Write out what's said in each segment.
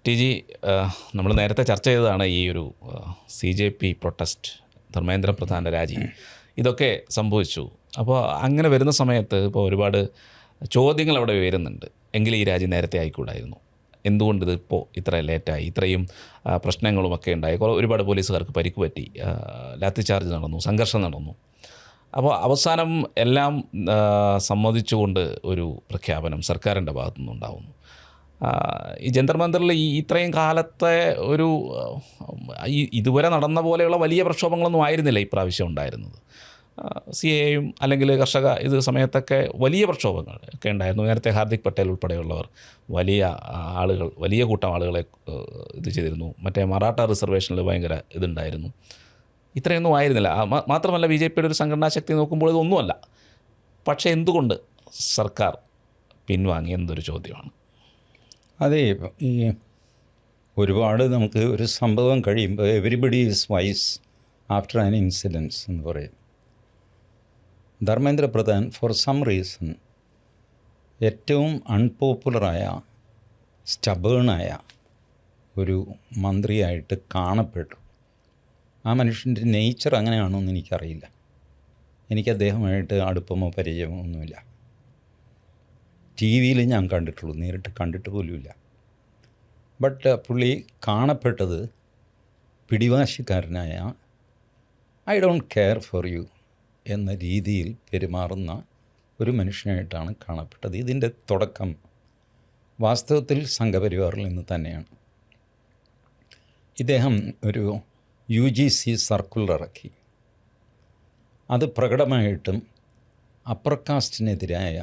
T G, നമ്മൾ നേരത്തെ ചർച്ച ചെയ്തതാണ് ഈ ഒരു CJP പ്രൊട്ടസ്റ്റ്, ധർമ്മേന്ദ്ര പ്രധാൻ്റെ രാജി, ഇതൊക്കെ സംഭവിച്ചു. അപ്പോൾ അങ്ങനെ വരുന്ന സമയത്ത് ഇപ്പോൾ ഒരുപാട് ചോദ്യങ്ങൾ അവിടെ ഉയരുന്നുണ്ട്. എങ്കിലും ഈ രാജി നേരത്തെ ആയിക്കൂടായിരുന്നു, എന്തുകൊണ്ട് ഇതിപ്പോൾ ഇത്ര ലേറ്റായി, ഇത്രയും പ്രശ്നങ്ങളുമൊക്കെ ഉണ്ടായി, ഒരുപാട് പോലീസുകാർക്ക് പരിക്ക് പറ്റി, ലാത്തി ചാർജ് നടന്നു, സംഘർഷം നടന്നു. അപ്പോൾ അവസാനം എല്ലാം സമ്മതിച്ചുകൊണ്ട് ഒരു പ്രഖ്യാപനം സർക്കാരിൻ്റെ ഭാഗത്തു നിന്നുണ്ടാവുന്നു. ഈ ജന്തർ മന്ദറിൽ ഇത്രയും കാലത്തെ ഒരു ഇതുവരെ നടന്ന പോലെയുള്ള വലിയ പ്രക്ഷോഭങ്ങളൊന്നും ആയിരുന്നില്ല ഇപ്രാവശ്യം ഉണ്ടായിരുന്നത്. CAA അല്ലെങ്കിൽ കർഷക ഇത് സമയത്തൊക്കെ വലിയ പ്രക്ഷോഭങ്ങൾ ഒക്കെ ഉണ്ടായിരുന്നു. നേരത്തെ ഹാർദിക് പട്ടേൽ ഉൾപ്പെടെയുള്ളവർ വലിയ കൂട്ടം ആളുകളെ ഇത് ചെയ്തിരുന്നു. മറ്റേ മറാഠ റിസർവേഷനിൽ ഭയങ്കര ഇതുണ്ടായിരുന്നു. ഇത്രയൊന്നും ആയിരുന്നില്ല. മാത്രമല്ല BJPയുടെ ഒരു സംഘടനാ ശക്തി നോക്കുമ്പോൾ ഇതൊന്നുമല്ല. പക്ഷേ എന്തുകൊണ്ട് സർക്കാർ പിൻവാങ്ങി എന്നൊരു ചോദ്യമാണ്. അതെ, ഈ ഒരുപാട് നമുക്ക് ഒരു സംഭവം കഴിയുമ്പോൾ everybody is wise after an incidence എന്ന് പറയും. Dharmendra Pradhan for some reason ഏറ്റവും അൺപോപ്പുലറായ സ്റ്റബേണായ ഒരു മന്ത്രിയായിട്ട് കാണപ്പെട്ടു. ആ മനുഷ്യൻ്റെ നേച്ചർ അങ്ങനെയാണോ എന്ന് എനിക്കറിയില്ല. എനിക്ക് അദ്ദേഹമായിട്ട് അടുപ്പമോ പരിചയമോ ഒന്നുമില്ല. TV ഞാൻ കണ്ടിട്ടുള്ളൂ, നേരിട്ട് കണ്ടിട്ട് പോലുമില്ല. ബട്ട് പുള്ളി കാണപ്പെട്ടത് പിടിവാശിക്കാരനായ I don't care for you എന്ന രീതിയിൽ പെരുമാറുന്ന ഒരു മനുഷ്യനായിട്ടാണ് കാണപ്പെട്ടത്. ഇതിൻ്റെ തുടക്കം വാസ്തവത്തിൽ സംഘപരിവാറിൽ നിന്ന് തന്നെയാണ്. ഇദ്ദേഹം ഒരു UGC സർക്കുലർ ഇറക്കി. അത് പ്രകടമായിട്ടും അപ്പർ കാസ്റ്റിനെതിരായ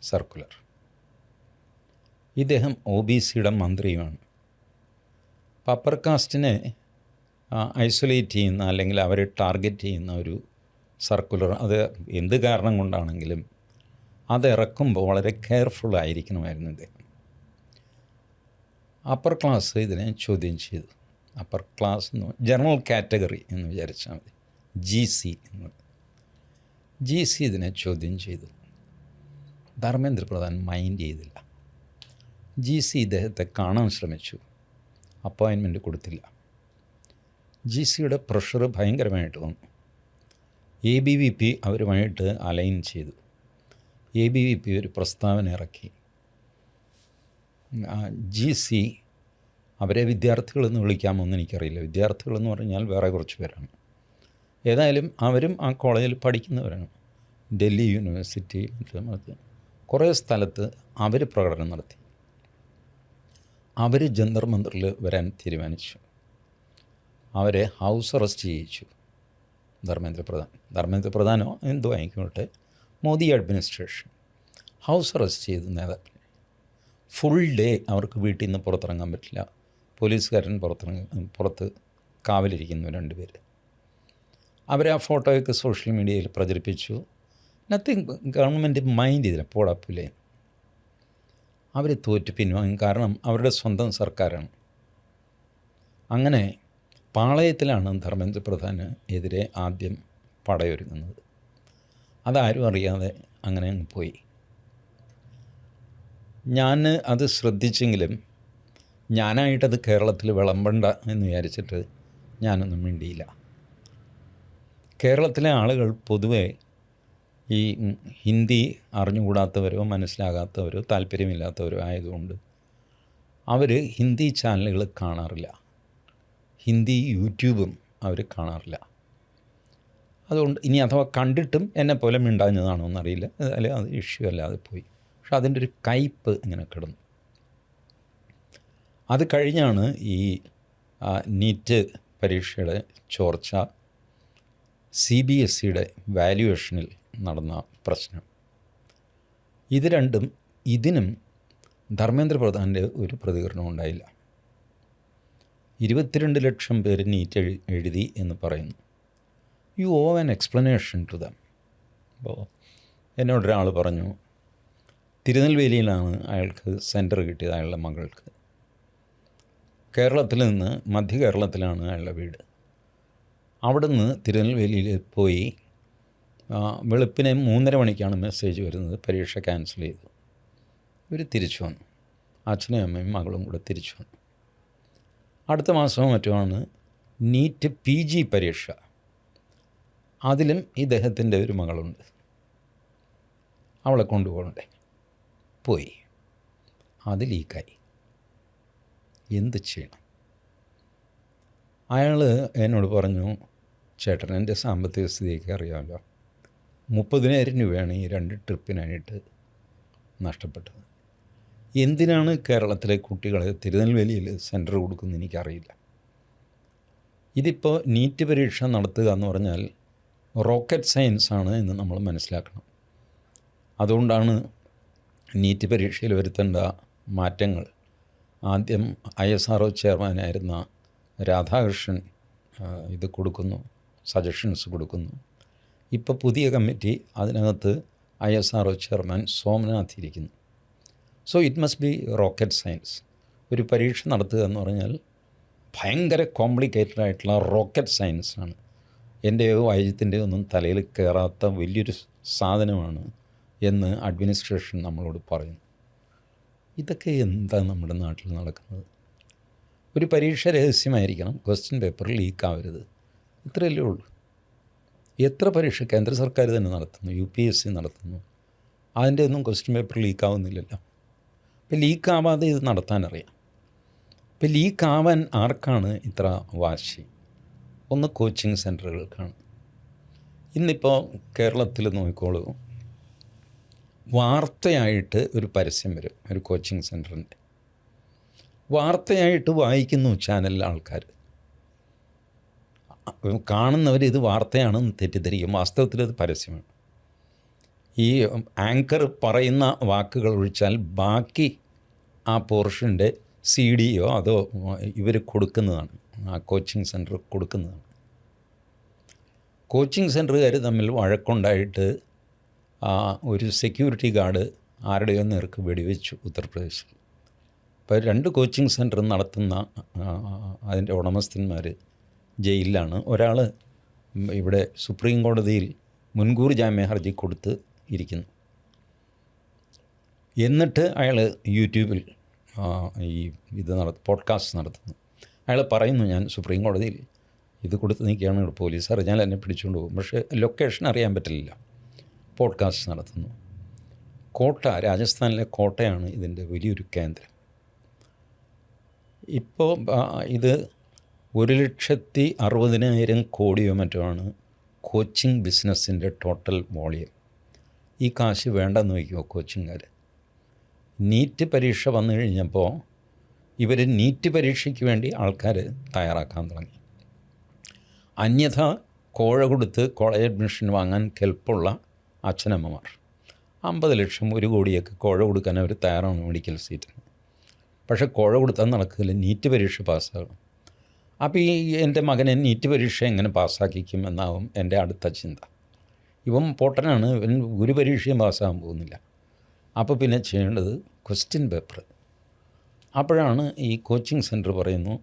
സർക്കുലർ. ഇദ്ദേഹം OBCയുടെ മന്ത്രിയുമാണ്. അപ്പോൾ അപ്പർ കാസ്റ്റിനെ ഐസൊലേറ്റ് ചെയ്യുന്ന അല്ലെങ്കിൽ അവരെ ടാർഗറ്റ് ചെയ്യുന്ന ഒരു സർക്കുലർ, അത് എന്ത് കാരണം കൊണ്ടാണെങ്കിലും അത് ഇറക്കുമ്പോൾ വളരെ കെയർഫുള്ളായിരിക്കണമായിരുന്നു ഇദ്ദേഹം. അപ്പർ ക്ലാസ് ഇതിനെ ചോദ്യം ചെയ്തു. അപ്പർ ക്ലാസ് എന്ന് ജനറൽ കാറ്റഗറി എന്ന് വിചാരിച്ചാൽ മതി. GC എന്ന് GC ഇതിനെ ചോദ്യം ചെയ്തു. ധർമ്മേന്ദ്ര പ്രധാൻ മൈൻഡ് ചെയ്തില്ല. GC ഇദ്ദേഹത്തെ കാണാൻ ശ്രമിച്ചു, അപ്പോയിൻമെൻറ്റ് കൊടുത്തില്ല. GCയുടെ പ്രഷർ ഭയങ്കരമായിട്ട് വന്നു. ABVP അവരുമായിട്ട് അലൈൻ ചെയ്തു. ABVP ഒരു പ്രസ്താവന ഇറക്കി. GC അവരെ വിദ്യാർത്ഥികളെന്ന് വിളിക്കാമോ എന്ന് എനിക്കറിയില്ല. വിദ്യാർത്ഥികളെന്ന് പറഞ്ഞാൽ വേറെ കുറച്ച് പേരാണ്. ഏതായാലും അവരും ആ കോളേജിൽ പഠിക്കുന്നവരാണ്. ഡൽഹി യൂണിവേഴ്സിറ്റി കുറേ സ്ഥലത്ത് അവർ പ്രകടനം നടത്തി. അവർ ജന്തർ മന്ദറിൽ വരാൻ തീരുമാനിച്ചു. അവരെ ഹൗസ് അറസ്റ്റ് ചെയ്യിച്ചു. ധർമ്മേന്ദ്ര പ്രധാനോ എന്തോ ആയിക്കോട്ടെ, മോദി അഡ്മിനിസ്ട്രേഷൻ ഹൗസ് അറസ്റ്റ് ചെയ്തു നേതാക്കളെ. ഫുൾ ഡേ അവർക്ക് വീട്ടിൽ നിന്ന് പുറത്തിറങ്ങാൻ പറ്റില്ല. പോലീസുകാരൻ പുറത്ത് കാവലിരിക്കുന്നു 2 പേര്. അവർ ആ ഫോട്ടോയൊക്കെ സോഷ്യൽ മീഡിയയിൽ പ്രചരിപ്പിച്ചു. നത്തിങ്, ഗവൺമെൻറ് മൈൻഡ് ചെയ്തില്ല, പോടാപ്പില്ലേ. അവർ തോറ്റ് പിൻവാങ്ങി. കാരണം അവരുടെ സ്വന്തം സർക്കാരാണ്. അങ്ങനെ പാളയത്തിലാണ് ധർമ്മേന്ദ്ര പ്രധാന് എതിരെ ആദ്യം പടയൊരുങ്ങുന്നത്. അതാരും അറിയാതെ അങ്ങനെ അങ്ങ് പോയി. ഞാൻ അത് ശ്രദ്ധിച്ചെങ്കിലും ഞാനായിട്ടത് കേരളത്തിൽ വിളമ്പണ്ട എന്ന് വിചാരിച്ചിട്ട് ഞാനൊന്നും മിണ്ടിയില്ല. കേരളത്തിലെ ആളുകൾ പൊതുവെ ഈ ഹിന്ദി അറിഞ്ഞുകൂടാത്തവരോ മനസ്സിലാകാത്തവരോ താല്പര്യമില്ലാത്തവരോ ആയതുകൊണ്ട് അവർ ഹിന്ദി ചാനലുകൾ കാണാറില്ല. ഹിന്ദി യൂട്യൂബും അവർ കാണാറില്ല. അതുകൊണ്ട് ഇനി അഥവാ കണ്ടിട്ടും എന്നെപ്പോലെ മിണ്ടാഞ്ഞതാണോ എന്നറിയില്ല. അല്ലെ അത് ഇഷ്യൂ അല്ലാതെ പോയി. പക്ഷെ അതിൻ്റെ ഒരു കയ്പ്പ് ഇങ്ങനെ കിടന്നു. അത് കഴിഞ്ഞാണ് ഈ നീറ്റ് പരീക്ഷയുടെ ചോർച്ച, CBSEയുടെ വാല്യുവേഷനിൽ നടന്ന പ്രശ്നം. ഇത് രണ്ടും, ഇതിനും ധർമ്മേന്ദ്ര പ്രധാൻ്റെ ഒരു പ്രതികരണം ഉണ്ടായില്ല. 22 ലക്ഷം പേര് നീറ്റ് എഴുതി എന്ന് പറയുന്നു. You owe an explanation to them. അപ്പോൾ എന്നോടൊരാൾ പറഞ്ഞു, തിരുനെൽവേലിയിലാണ് അയാൾക്ക് സെൻറ്റർ കിട്ടിയത്, അയാളുടെ മകൾക്ക്. കേരളത്തിൽ നിന്ന് മധ്യ കേരളത്തിലാണ് അയാളുടെ വീട്. അവിടുന്ന് തിരുനെൽവേലിയിൽ പോയി വെളുപ്പിനെ 3:30 മണിക്കാണ് മെസ്സേജ് വരുന്നത്, പരീക്ഷ ക്യാൻസൽ ചെയ്തു. ഇവർ തിരിച്ചു വന്നു. അച്ഛനും അമ്മയും മകളും കൂടെ തിരിച്ചു വന്നു. അടുത്ത മാസമോ മറ്റുമാണ് നീറ്റ് PG പരീക്ഷ. അതിലും ഇദ്ദേഹത്തിൻ്റെ ഒരു മകളുണ്ട്, അവളെ കൊണ്ടുപോകണ്ടേ, പോയി, അത് ലീക്കായി. എന്ത് ചെയ്യണം? അയാൾ എന്നോട് പറഞ്ഞു, ചേട്ടൻ എൻ്റെ സാമ്പത്തിക സ്ഥിതിയൊക്കെ അറിയാമല്ലോ, 30,000 രൂപയാണ് ഈ 2 ട്രിപ്പിനായിട്ട് നഷ്ടപ്പെട്ടത്. എന്തിനാണ് കേരളത്തിലെ കുട്ടികളെ തിരുനെൽവേലിയിൽ സെൻറ്റർ കൊടുക്കുന്നത് എനിക്കറിയില്ല. ഇതിപ്പോൾ നീറ്റ് പരീക്ഷ നടത്തുക എന്ന് പറഞ്ഞാൽ റോക്കറ്റ് സയൻസ് ആണ് എന്ന് നമ്മൾ മനസ്സിലാക്കണം. അതുകൊണ്ടാണ് നീറ്റ് പരീക്ഷയിൽ വരുത്തേണ്ട മാറ്റങ്ങൾ ആദ്യം ISRO ചെയർമാനായിരുന്ന രാധാകൃഷ്ണൻ ഇത് കൊടുക്കുന്നു, സജഷൻസ് കൊടുക്കുന്നു. ഇപ്പോൾ പുതിയ കമ്മിറ്റി, അതിനകത്ത് ISRO ചെയർമാൻ സോമനാഥ് ഇരിക്കുന്നു. So it must be rocket science. ഒരു പരീക്ഷ നടത്തുക എന്ന് പറഞ്ഞാൽ ഭയങ്കര കോംപ്ലിക്കേറ്റഡ് ആയിട്ടുള്ള റോക്കറ്റ് സയൻസാണ്. എൻ്റെയോ വൈദ്യത്തിൻ്റെയോ ഒന്നും തലയിൽ കയറാത്ത വലിയൊരു സാധനമാണ് എന്ന് അഡ്മിനിസ്ട്രേഷൻ നമ്മളോട് പറയുന്നു. ഇതൊക്കെ എന്താ നമ്മുടെ നാട്ടിൽ നടക്കുന്നത്? ഒരു പരീക്ഷ രഹസ്യമായിരിക്കണം, ക്വസ്റ്റ്യൻ പേപ്പർ ലീക്കാവരുത്, ഇത്രയല്ലേ ഉള്ളൂ. എത്ര പരീക്ഷ കേന്ദ്ര സർക്കാർ തന്നെ നടത്തുന്നു, UPSC നടത്തുന്നു, അതിൻ്റെ ഒന്നും ക്വസ്റ്റ്യൻ പേപ്പർ ലീക്കാവുന്നില്ലല്ലോ. ഇപ്പം ലീക്കാവാതെ ഇത് നടത്താനറിയാം. ഇപ്പം ലീക്കാവാൻ ആർക്കാണ് ഇത്ര വാശി? ഒന്ന് കോച്ചിങ് സെൻറ്ററുകൾക്കാണ്. ഇന്നിപ്പോൾ കേരളത്തിൽ നോക്കിക്കോളൂ, വാർത്തയായിട്ട് ഒരു പരസ്യം വരും, ഒരു കോച്ചിങ് സെൻറ്ററിൻ്റെ വാർത്തയായിട്ട് വായിക്കുന്നു ചാനലിലെ ആൾക്കാർ. കാണുന്നവർ ഇത് വാർത്തയാണെന്ന് തെറ്റിദ്ധരിക്കും, വാസ്തവത്തിൽ അത് പരസ്യമാണ്. ഈ ആങ്കർ പറയുന്ന വാക്കുകൾ ഒഴിച്ചാൽ ബാക്കി ആ പോർഷൻ്റെ CD-യോ അതോ ഇവർ കൊടുക്കുന്നതാണ്, ആ കോച്ചിങ് സെൻറ്റർ കൊടുക്കുന്നതാണ്. കോച്ചിങ് സെൻറ്ററുകാർ തമ്മിൽ വഴക്കുണ്ടായിട്ട് ഒരു സെക്യൂരിറ്റി ഗാർഡ് ആരുടെയോ നേർക്ക് വെടിവെച്ചു ഉത്തർപ്രദേശിൽ. അപ്പോൾ 2 കോച്ചിങ് സെൻറ്റർ നടത്തുന്ന അതിൻ്റെ ഉടമസ്ഥന്മാർ ജയിലിലാണ്. ഒരാൾ ഇവിടെ സുപ്രീം കോടതിയിൽ മുൻകൂർ ജാമ്യ ഹർജി കൊടുത്ത് ഇരിക്കുന്നു. എന്നിട്ട് അയാൾ യൂട്യൂബിൽ ഈ ഇത് പോഡ്കാസ്റ്റ് നടത്തുന്നു. അയാൾ പറയുന്നു, ഞാൻ സുപ്രീം കോടതിയിൽ ഇത് കൊടുത്ത് നിൽക്കുകയാണ്, ഇവിടെ പോലീസ് അറിഞ്ഞാൽ എന്നെ പിടിച്ചുകൊണ്ട് പോകും, പക്ഷേ ലൊക്കേഷൻ അറിയാൻ പറ്റില്ല. പോഡ്കാസ്റ്റ് നടത്തുന്നു. കോട്ട, രാജസ്ഥാനിലെ കോട്ടയാണ് ഇതിൻ്റെ വലിയൊരു കേന്ദ്രം. ഇപ്പോൾ ഇത് 1,60,000 കോടിയോ മറ്റോ ആണ് കോച്ചിങ് ബിസിനസ്സിൻ്റെ ടോട്ടൽ വോളിയം. ഈ കാശ് വേണ്ടെന്ന് വയ്ക്കുമോ കോച്ചിങ്ങുകാർ? നീറ്റ് പരീക്ഷ വന്നു കഴിഞ്ഞപ്പോൾ ഇവർ നീറ്റ് പരീക്ഷയ്ക്ക് വേണ്ടി ആൾക്കാർ തയ്യാറാക്കാൻ തുടങ്ങി. അന്യഥ കോഴ കൊടുത്ത് കോളേജ് അഡ്മിഷൻ വാങ്ങാൻ കെൽപ്പുള്ള അച്ഛനമ്മമാർ 50 ലക്ഷം 1 കോടിയൊക്കെ കോഴ കൊടുക്കാൻ അവർ തയ്യാറാണ് മെഡിക്കൽ സീറ്റിന്. പക്ഷേ കോഴ കൊടുത്താൽ നടക്കില്ല, നീറ്റ് പരീക്ഷ പാസ്സാകും. അപ്പോൾ എൻ്റെ മകനെ നീറ്റ് പരീക്ഷ എങ്ങനെ പാസ്സാക്കിക്കും എന്നാവും എൻ്റെ അടുത്ത ചിന്ത. ഇവൻ പൊട്ടനാണ്, ഇവൻ ഒരു പരീക്ഷയും പാസ്സാകാൻ പോകുന്നില്ല. അപ്പോൾ പിന്നെ ചെയ്യേണ്ടത് ക്വസ്റ്റ്യൻ പേപ്പർ. അപ്പോഴാണ് ഈ കോച്ചിങ് സെൻറ്റർ പറയുന്നു,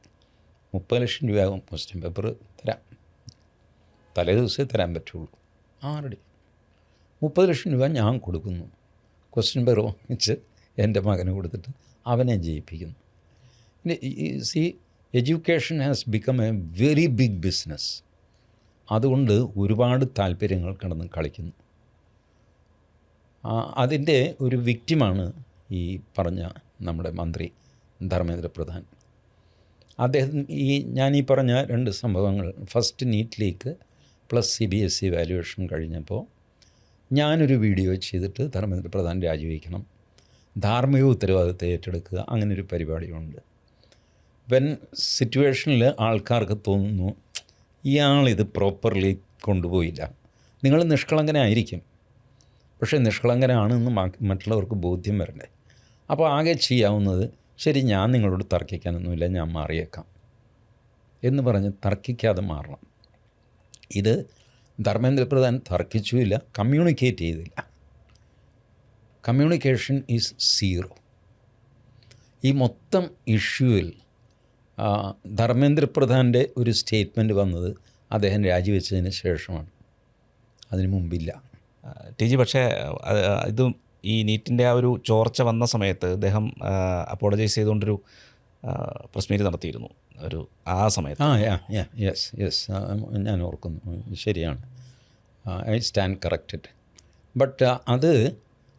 30 ലക്ഷം രൂപയാകും ക്വസ്റ്റ്യൻ പേപ്പർ തരാം, തലേ ദിവസമേ തരാൻ പറ്റുള്ളൂ. ആരുടെ 30 ലക്ഷം രൂപ ഞാൻ കൊടുക്കുന്നു, ക്വസ്റ്റ്യൻ പേപ്പർ വാങ്ങിച്ച് എൻ്റെ മകന് കൊടുത്തിട്ട് അവനെ ജയിപ്പിക്കുന്നു. See, education has become a very big business. അതുകൊണ്ട് ഒരുപാട് താല്പര്യങ്ങൾ കിടന്ന് കളിക്കുന്നു. അതിൻ്റെ ഒരു വിക്റ്റിമാണ് ഈ പറഞ്ഞ നമ്മുടെ മന്ത്രി ധർമ്മേന്ദ്ര പ്രധാൻ. അദ്ദേഹം ഞാനീ പറഞ്ഞ 2 സംഭവങ്ങൾ, first NEET leak plus CBSE valuation കഴിഞ്ഞപ്പോൾ ഞാനൊരു വീഡിയോ ചെയ്തിട്ട് ധർമ്മേന്ദ്ര പ്രധാൻ രാജിവെക്കണം, ധാർമ്മിക ഉത്തരവാദിത്തം ഏറ്റെടുക്കുക, അങ്ങനൊരു പരിപാടിയുണ്ട്. വെൻ സിറ്റുവേഷനിൽ ആൾക്കാർക്ക് തോന്നുന്നു ഇയാളിത് പ്രോപ്പർലി കൊണ്ടുപോയില്ല, നിങ്ങൾ നിഷ്കളങ്കനായിരിക്കും, പക്ഷേ നിഷ്കളങ്കനാണെന്ന് മറ്റുള്ളവർക്ക് ബോധ്യം വരണ്ടേ. അപ്പോൾ ആകെ ചെയ്യാവുന്നത്, ശരി ഞാൻ നിങ്ങളോട് തർക്കിക്കാനൊന്നുമില്ല, ഞാൻ മാറിയേക്കാം എന്ന് പറഞ്ഞ് തർക്കിക്കാതെ മാറണം. ഇത് ധർമ്മേന്ദ്ര പ്രധാൻ തർക്കിച്ചുമില്ല, കമ്മ്യൂണിക്കേറ്റ് ചെയ്തില്ല. Communication is zero. ഈ മൊത്തം ഇഷ്യൂവിൽ ധർമ്മേന്ദ്ര പ്രധാൻ്റെ ഒരു സ്റ്റേറ്റ്മെൻറ്റ് വന്നത് അദ്ദേഹം രാജിവെച്ചതിന് ശേഷമാണ്, അതിന് മുമ്പില്ല. TG, പക്ഷേ ഇതും ഈ നീറ്റിൻ്റെ ആ ഒരു ചോർച്ച വന്ന സമയത്ത് അദ്ദേഹം അപ്പോളജൈസ് ചെയ്തുകൊണ്ടൊരു പ്രസ് മീറ്റ് നടത്തിയിരുന്നു ഒരു ആ സമയത്ത്. യെസ് ഞാൻ ഓർക്കുന്നു, ശരിയാണ്. I stand corrected. ബട്ട് അത്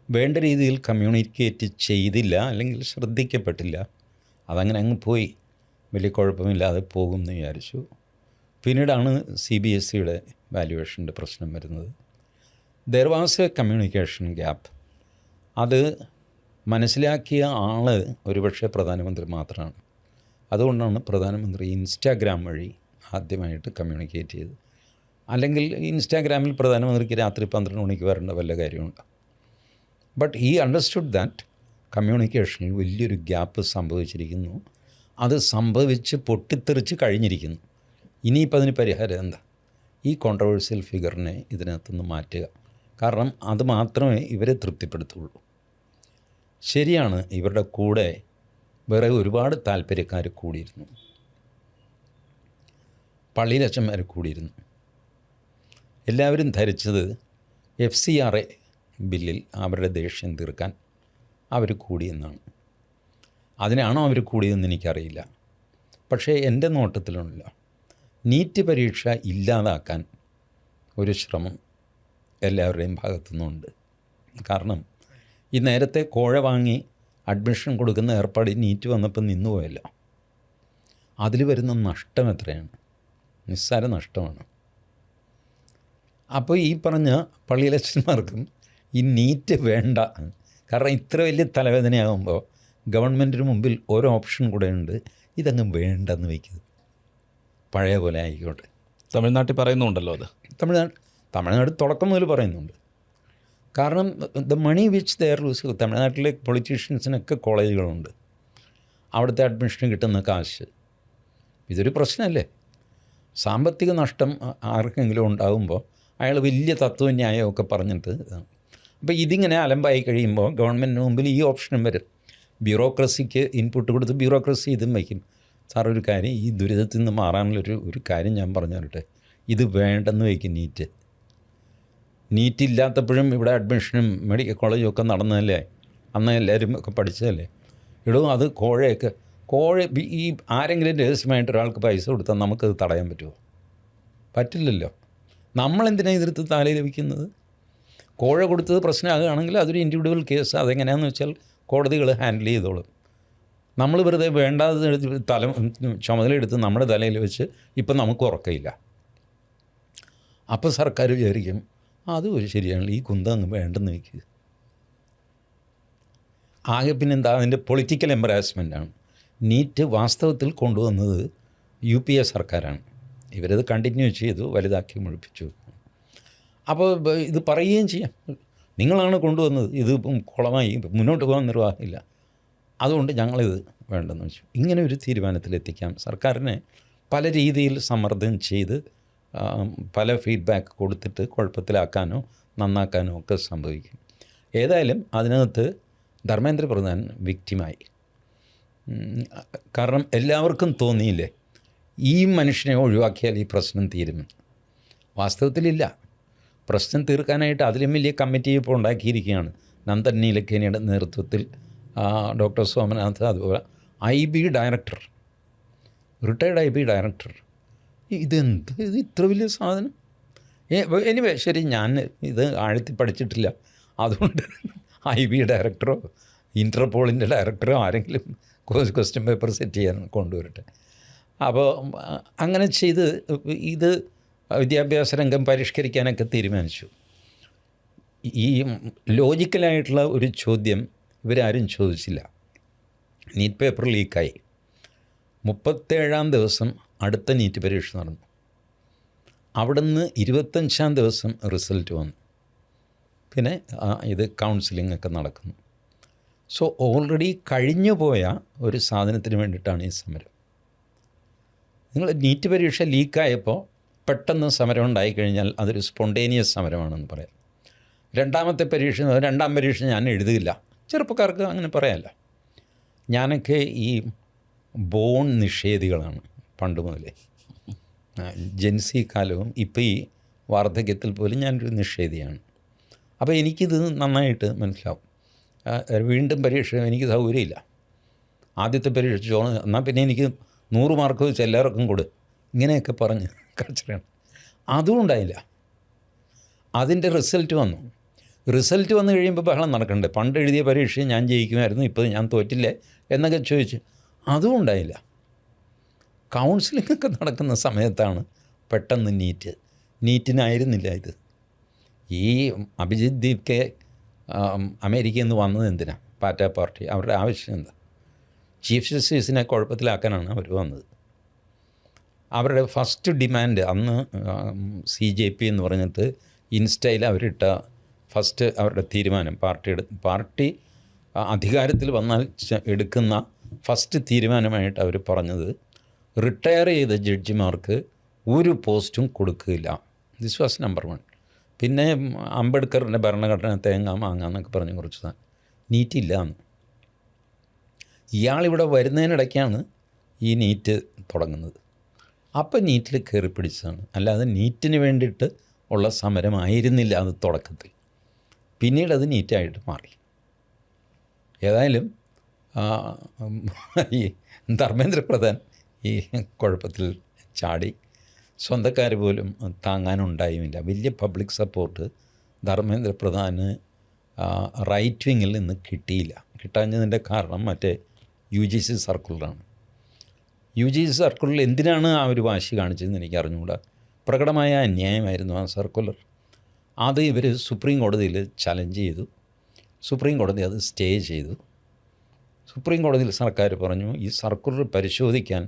വേണ്ട രീതിയിൽ കമ്മ്യൂണിക്കേറ്റ് ചെയ്തില്ല, അല്ലെങ്കിൽ ശ്രദ്ധിക്കപ്പെട്ടില്ല. അതങ്ങനെ അങ്ങ് പോയി, വലിയ കുഴപ്പമില്ലാതെ പോകും എന്ന് വിചാരിച്ചു. പിന്നീടാണ് CBSEയുടെ വാല്യുവേഷൻ്റെ പ്രശ്നം വരുന്നത്. There was A communication gap. അത് മനസ്സിലാക്കിയ ആൾ ഒരുപക്ഷെ പ്രധാനമന്ത്രി മാത്രമാണ്. അതുകൊണ്ടാണ് പ്രധാനമന്ത്രി ഇൻസ്റ്റാഗ്രാം വഴി ആദ്യമായിട്ട് കമ്മ്യൂണിക്കേറ്റ് ചെയ്തത്. അല്ലെങ്കിൽ ഇൻസ്റ്റാഗ്രാമിൽ പ്രധാനമന്ത്രിക്ക് രാത്രി 12 മണിക്ക് വരേണ്ട വല്ല കാര്യമുണ്ട്. ബട്ട് ഈ അണ്ടർസ്റ്റുഡ് ദാറ്റ് കമ്മ്യൂണിക്കേഷനിൽ വലിയൊരു ഗ്യാപ്പ് സംഭവിച്ചിരിക്കുന്നു. അത് സംഭവിച്ച് പൊട്ടിത്തെറിച്ച് കഴിഞ്ഞിരിക്കുന്നു. ഇനിയിപ്പോൾ അതിന് പരിഹാരം എന്താ? ഈ കോൺട്രവേഴ്സ്യൽ ഫിഗറിനെ ഇതിനകത്തുനിന്ന് മാറ്റുക. കാരണം അത് മാത്രമേ ഇവരെ തൃപ്തിപ്പെടുത്തുള്ളൂ. ശരിയാണ്, ഇവരുടെ കൂടെ വേറെ ഒരുപാട് താല്പര്യക്കാർ കൂടിയിരുന്നു, പള്ളിയിലച്ചന്മാർ കൂടിയിരുന്നു. എല്ലാവരും ധരിച്ചത് FCRA ബില്ലിൽ അവരുടെ ദേഷ്യം തീർക്കാൻ അവർ കൂടിയെന്നാണ്. അതിനാണോ അവർ കൂടിയതെന്ന് എനിക്കറിയില്ല. പക്ഷേ എൻ്റെ നോട്ടത്തിലുള്ള നീറ്റ് പരീക്ഷ ഇല്ലാതാക്കാൻ ഒരു ശ്രമം എല്ലാവരുടെയും ഭാഗത്തുനിന്നുണ്ട്. കാരണം ഈ നേരത്തെ കോഴ വാങ്ങി അഡ്മിഷൻ കൊടുക്കുന്ന ഏർപ്പാട് നീറ്റ് വന്നപ്പോൾ നിന്നുപോയല്ലോ. അതിൽ വരുന്ന നഷ്ടം എത്രയാണ്? നിസ്സാര നഷ്ടമാണ്. അപ്പോൾ ഈ പറഞ്ഞ പള്ളിയിലച്ചന്മാർക്കും ഈ നീറ്റ് വേണ്ട. കാരണം ഇത്ര വലിയ തലവേദനയാകുമ്പോൾ ഗവൺമെൻറ്റിന് മുമ്പിൽ ഒരു ഓപ്ഷൻ കൂടെ ഉണ്ട്, ഇതങ്ങ് വേണ്ടെന്ന് വയ്ക്കുന്നത്. പഴയ പോലെ ആയിക്കോട്ടെ. തമിഴ്നാട്ടിൽ പറയുന്നുണ്ടല്ലോ അത്. തമിഴ്നാട് തുടക്കം മുതൽ പറയുന്നുണ്ട്. കാരണം the money which they're lose. തമിഴ്നാട്ടിലെ പൊളിറ്റീഷ്യൻസിനൊക്കെ കോളേജുകളുണ്ട്, അവിടുത്തെ അഡ്മിഷന് കിട്ടുന്ന കാശ് ഇതൊരു പ്രശ്നമല്ലേ? സാമ്പത്തിക നഷ്ടം ആർക്കെങ്കിലും ഉണ്ടാകുമ്പോൾ അയാൾ വലിയ തത്വന്യായമൊക്കെ പറഞ്ഞിട്ട് അപ്പോൾ ഇതിങ്ങനെ അലമ്പായി കഴിയുമ്പോൾ ഗവൺമെൻറ്റിന് മുമ്പിൽ ഈ ഓപ്ഷനും വരും. ബ്യൂറോക്രസിക്ക് ഇൻപുട്ട് കൊടുത്ത് ബ്യൂറോക്രസി ഇതും വയ്ക്കും. സാർ ഒരു കാര്യം, ഈ ദുരിതത്തിൽ നിന്ന് മാറാനുള്ളൊരു കാര്യം ഞാൻ പറഞ്ഞു തരട്ടെ, ഇത് വേണ്ടെന്ന് വയ്ക്കും. നീറ്റ് ഇല്ലാത്തപ്പോഴും ഇവിടെ അഡ്മിഷനും മെഡിക്കൽ കോളേജും ഒക്കെ നടന്നതല്ലേ, അന്ന് എല്ലാവരും ഒക്കെ പഠിച്ചതല്ലേ. ഇടവും അത് കോഴ ഈ ആരെങ്കിലും രഹസ്യമായിട്ട് ഒരാൾക്ക് പൈസ കൊടുത്താൽ നമുക്കത് തടയാൻ പറ്റുമോ? പറ്റില്ലല്ലോ. നമ്മളെന്തിനാണ് എതിർത്ത് തലയിൽ ലഭിക്കുന്നത്? കോഴ കൊടുത്തത് പ്രശ്നമാകുകയാണെങ്കിൽ അതൊരു ഇൻഡിവിജ്വൽ കേസ്. അതെങ്ങനെയാണെന്ന് വെച്ചാൽ കോടതികൾ ഹാൻഡിൽ ചെയ്തോളും. നമ്മൾ വെറുതെ വേണ്ടാതെ ചുമതലയെടുത്ത് നമ്മുടെ തലയിൽ വെച്ച് ഇപ്പം നമുക്ക് ഉറക്കമില്ല. അപ്പോൾ സർക്കാർ വിചാരിക്കും അത് ഒരു ശരിയാണ്, ഈ കുന്തം അങ്ങ് വേണ്ടെന്ന് വയ്ക്കുക. ആകെ പിന്നെന്താ? അതിൻ്റെ പൊളിറ്റിക്കൽ എംബറാസ്മെൻറ്റാണ്. നീറ്റ് വാസ്തവത്തിൽ കൊണ്ടുവന്നത് UPA സർക്കാരാണ്. ഇവരത് കണ്ടിന്യൂ ചെയ്തു, വലുതാക്കി മുഴിപ്പിച്ചു. അപ്പോൾ ഇത് പറയുകയും ചെയ്യാം, നിങ്ങളാണ് കൊണ്ടുവന്നത്, ഇത് കുളമായി മുന്നോട്ട് പോകാൻ നിർവാഹമില്ല, അതുകൊണ്ട് ഞങ്ങളിത് വേണ്ടെന്ന് വെച്ചു. ഇങ്ങനെ ഒരു തീരുമാനത്തിലെത്തിക്കാം. സർക്കാരിനെ പല രീതിയിൽ സമ്മർദ്ദം ചെയ്ത് പല ഫീഡ്ബാക്ക് കൊടുത്തിട്ട് കുഴപ്പത്തിലാക്കാനോ നന്നാക്കാനോ ഒക്കെ സംഭവിക്കും. ഏതായാലും അതിനകത്ത് ധർമ്മേന്ദ്ര പ്രധാൻ വിക്റ്റിമായി. കാരണം എല്ലാവർക്കും തോന്നിയില്ലേ ഈ മനുഷ്യനെ ഒഴിവാക്കിയാൽ ഈ പ്രശ്നം തീരുമെന്ന്. വാസ്തവത്തിലില്ല. പ്രശ്നം തീർക്കാനായിട്ട് അതിലും വലിയ കമ്മിറ്റി ഇപ്പോൾ ഉണ്ടാക്കിയിരിക്കുകയാണ്. നന്ദൻ നീലക്കേനിയുടെ നേതൃത്വത്തിൽ ഡോക്ടർ സോമനാഥ്, അതുപോലെ IB director, retired IB director. ഇത് ഇത്ര വലിയ സാധനം? എനിവേ ശരി, ഞാൻ ഇത് ആഴത്തി പഠിച്ചിട്ടില്ല, അതുകൊണ്ട് IB ഡയറക്ടറോ ഇൻ്റർപോളിൻ്റെ ഡയറക്ടറോ ആരെങ്കിലും ക്വസ്റ്റ്യൻ പേപ്പർ സെറ്റ് ചെയ്യാൻ കൊണ്ടുവരട്ടെ. അപ്പോൾ അങ്ങനെ ചെയ്ത് ഇത് വിദ്യാഭ്യാസ രംഗം പരിഷ്കരിക്കാനൊക്കെ തീരുമാനിച്ചു. ഈ ലോജിക്കലായിട്ടുള്ള ഒരു ചോദ്യം ഇവരാരും ചോദിച്ചില്ല. NEET paper ലീക്കായി. 37-ാം ദിവസം അടുത്ത നീറ്റ് പരീക്ഷ നടന്നു. അവിടുന്ന് 25-ാം ദിവസം റിസൾട്ട് വന്നു. പിന്നെ ഇത് കൗൺസിലിംഗ് ഒക്കെ നടക്കുന്നു. സോ ഓൾറെഡി കഴിഞ്ഞു പോയ ഒരു സാധനത്തിന് വേണ്ടിയിട്ടാണ് ഈ സമരം. നിങ്ങൾ നീറ്റ് പരീക്ഷ ലീക്കായപ്പോൾ പെട്ടെന്ന് സമരം ഉണ്ടായിക്കഴിഞ്ഞാൽ അതൊരു സ്പോണ്ടേനിയസ് സമരമാണെന്ന് പറയാം. രണ്ടാം പരീക്ഷ ഞാൻ എഴുതുകയില്ല, ചെറുപ്പക്കാർക്ക് അങ്ങനെ പറയാമല്ലോ. ഞാനൊക്കെ ഈ ബോൺ നിഷേധികളാണ് പണ്ട് മുതലേ. ജെൻസി കാലവും ഇപ്പോൾ ഈ വാർദ്ധക്യത്തിൽ പോലും ഞാനൊരു നിഷേധിയാണ്. അപ്പോൾ എനിക്കിത് നന്നായിട്ട് മനസ്സിലാവും. വീണ്ടും പരീക്ഷ എനിക്ക് സൗകര്യമില്ല. ആദ്യത്തെ പരീക്ഷ എന്നാൽ പിന്നെ എനിക്ക് 100 മാർക്ക് വെച്ച് എല്ലാവർക്കും കൊടു, ഇങ്ങനെയൊക്കെ പറഞ്ഞ് കച്ചറയാണ്. അതും ഉണ്ടായില്ല. അതിൻ്റെ റിസൾട്ട് വന്നു. റിസൾട്ട് വന്നു കഴിയുമ്പോൾ ബഹളം നടക്കണ്ടേ, പണ്ട് എഴുതിയ പരീക്ഷ ഞാൻ ജയിക്കുമായിരുന്നു, ഇപ്പോൾ ഞാൻ തോറ്റില്ലേ എന്നൊക്കെ ചോദിച്ച് അതും ഉണ്ടായില്ല. കൗൺസിലിംഗ് ഒക്കെ നടക്കുന്ന സമയത്താണ് പെട്ടെന്ന് നീറ്റിനായിരുന്നില്ല ഇത്. ഈ അഭിജിത് ദീപ് അമേരിക്കയിൽ നിന്ന് വന്നത് എന്തിനാണ്? പാറ്റ പാർട്ടി അവരുടെ ആവശ്യം എന്താ? ചീഫ് ജസ്റ്റിസിനെ കുഴപ്പത്തിലാക്കാനാണ് അവർ വന്നത്. അവരുടെ ഫസ്റ്റ് ഡിമാൻഡ് അന്ന് CJP എന്ന് പറഞ്ഞിട്ട് ഇൻസ്റ്റയിൽ അവരിട്ട ഫസ്റ്റ് അവരുടെ തീരുമാനം, പാർട്ടി അധികാരത്തിൽ വന്നാൽ എടുക്കുന്ന ഫസ്റ്റ് തീരുമാനമായിട്ട് അവർ പറഞ്ഞത് റിട്ടയർ ചെയ്ത ജഡ്ജിമാർക്ക് ഒരു പോസ്റ്റും കൊടുക്കില്ല. This was number 1. പിന്നെ അംബേദ്കറിൻ്റെ ഭരണഘടന തേങ്ങ മാങ്ങാന്നൊക്കെ പറഞ്ഞ് കുറച്ച് നീറ്റില്ല എന്ന്. ഇയാളിവിടെ വരുന്നതിനിടയ്ക്കാണ് ഈ നീറ്റ് തുടങ്ങുന്നത്. അപ്പം നീറ്റിൽ കയറി പിടിച്ചതാണ്, അല്ലാതെ നീറ്റിന് വേണ്ടിയിട്ട് ഉള്ള സമരമായിരുന്നില്ല അത് തുടക്കത്തിൽ. പിന്നീട് അത് നീറ്റായിട്ട് മാറി. ഏതായാലും ഈ ധർമ്മേന്ദ്ര പ്രധാൻ ഈ കുഴപ്പത്തിൽ ചാടി. സ്വന്തക്കാർ പോലും താങ്ങാനുണ്ടായുമില്ല. വലിയ പബ്ലിക് സപ്പോർട്ട് ധർമ്മേന്ദ്ര പ്രധാന് റൈറ്റ് വിങ്ങിൽ നിന്ന് കിട്ടിയില്ല. കിട്ടാഞ്ഞതിൻ്റെ കാരണം മറ്റേ UGC സർക്കുലറാണ്. UGC സർക്കുലറിൽ എന്തിനാണ് ആ ഒരു വാശി കാണിച്ചതെന്ന് എനിക്ക് അറിഞ്ഞുകൂടാ. പ്രകടമായ അന്യായമായിരുന്നു ആ സർക്കുലർ. അത് ഇവർ സുപ്രീം കോടതിയിൽ ചലഞ്ച് ചെയ്തു. സുപ്രീം കോടതി അത് സ്റ്റേ ചെയ്തു. സുപ്രീം കോടതിയിൽ സർക്കാർ പറഞ്ഞു ഈ സർക്കുലർ പരിശോധിക്കാൻ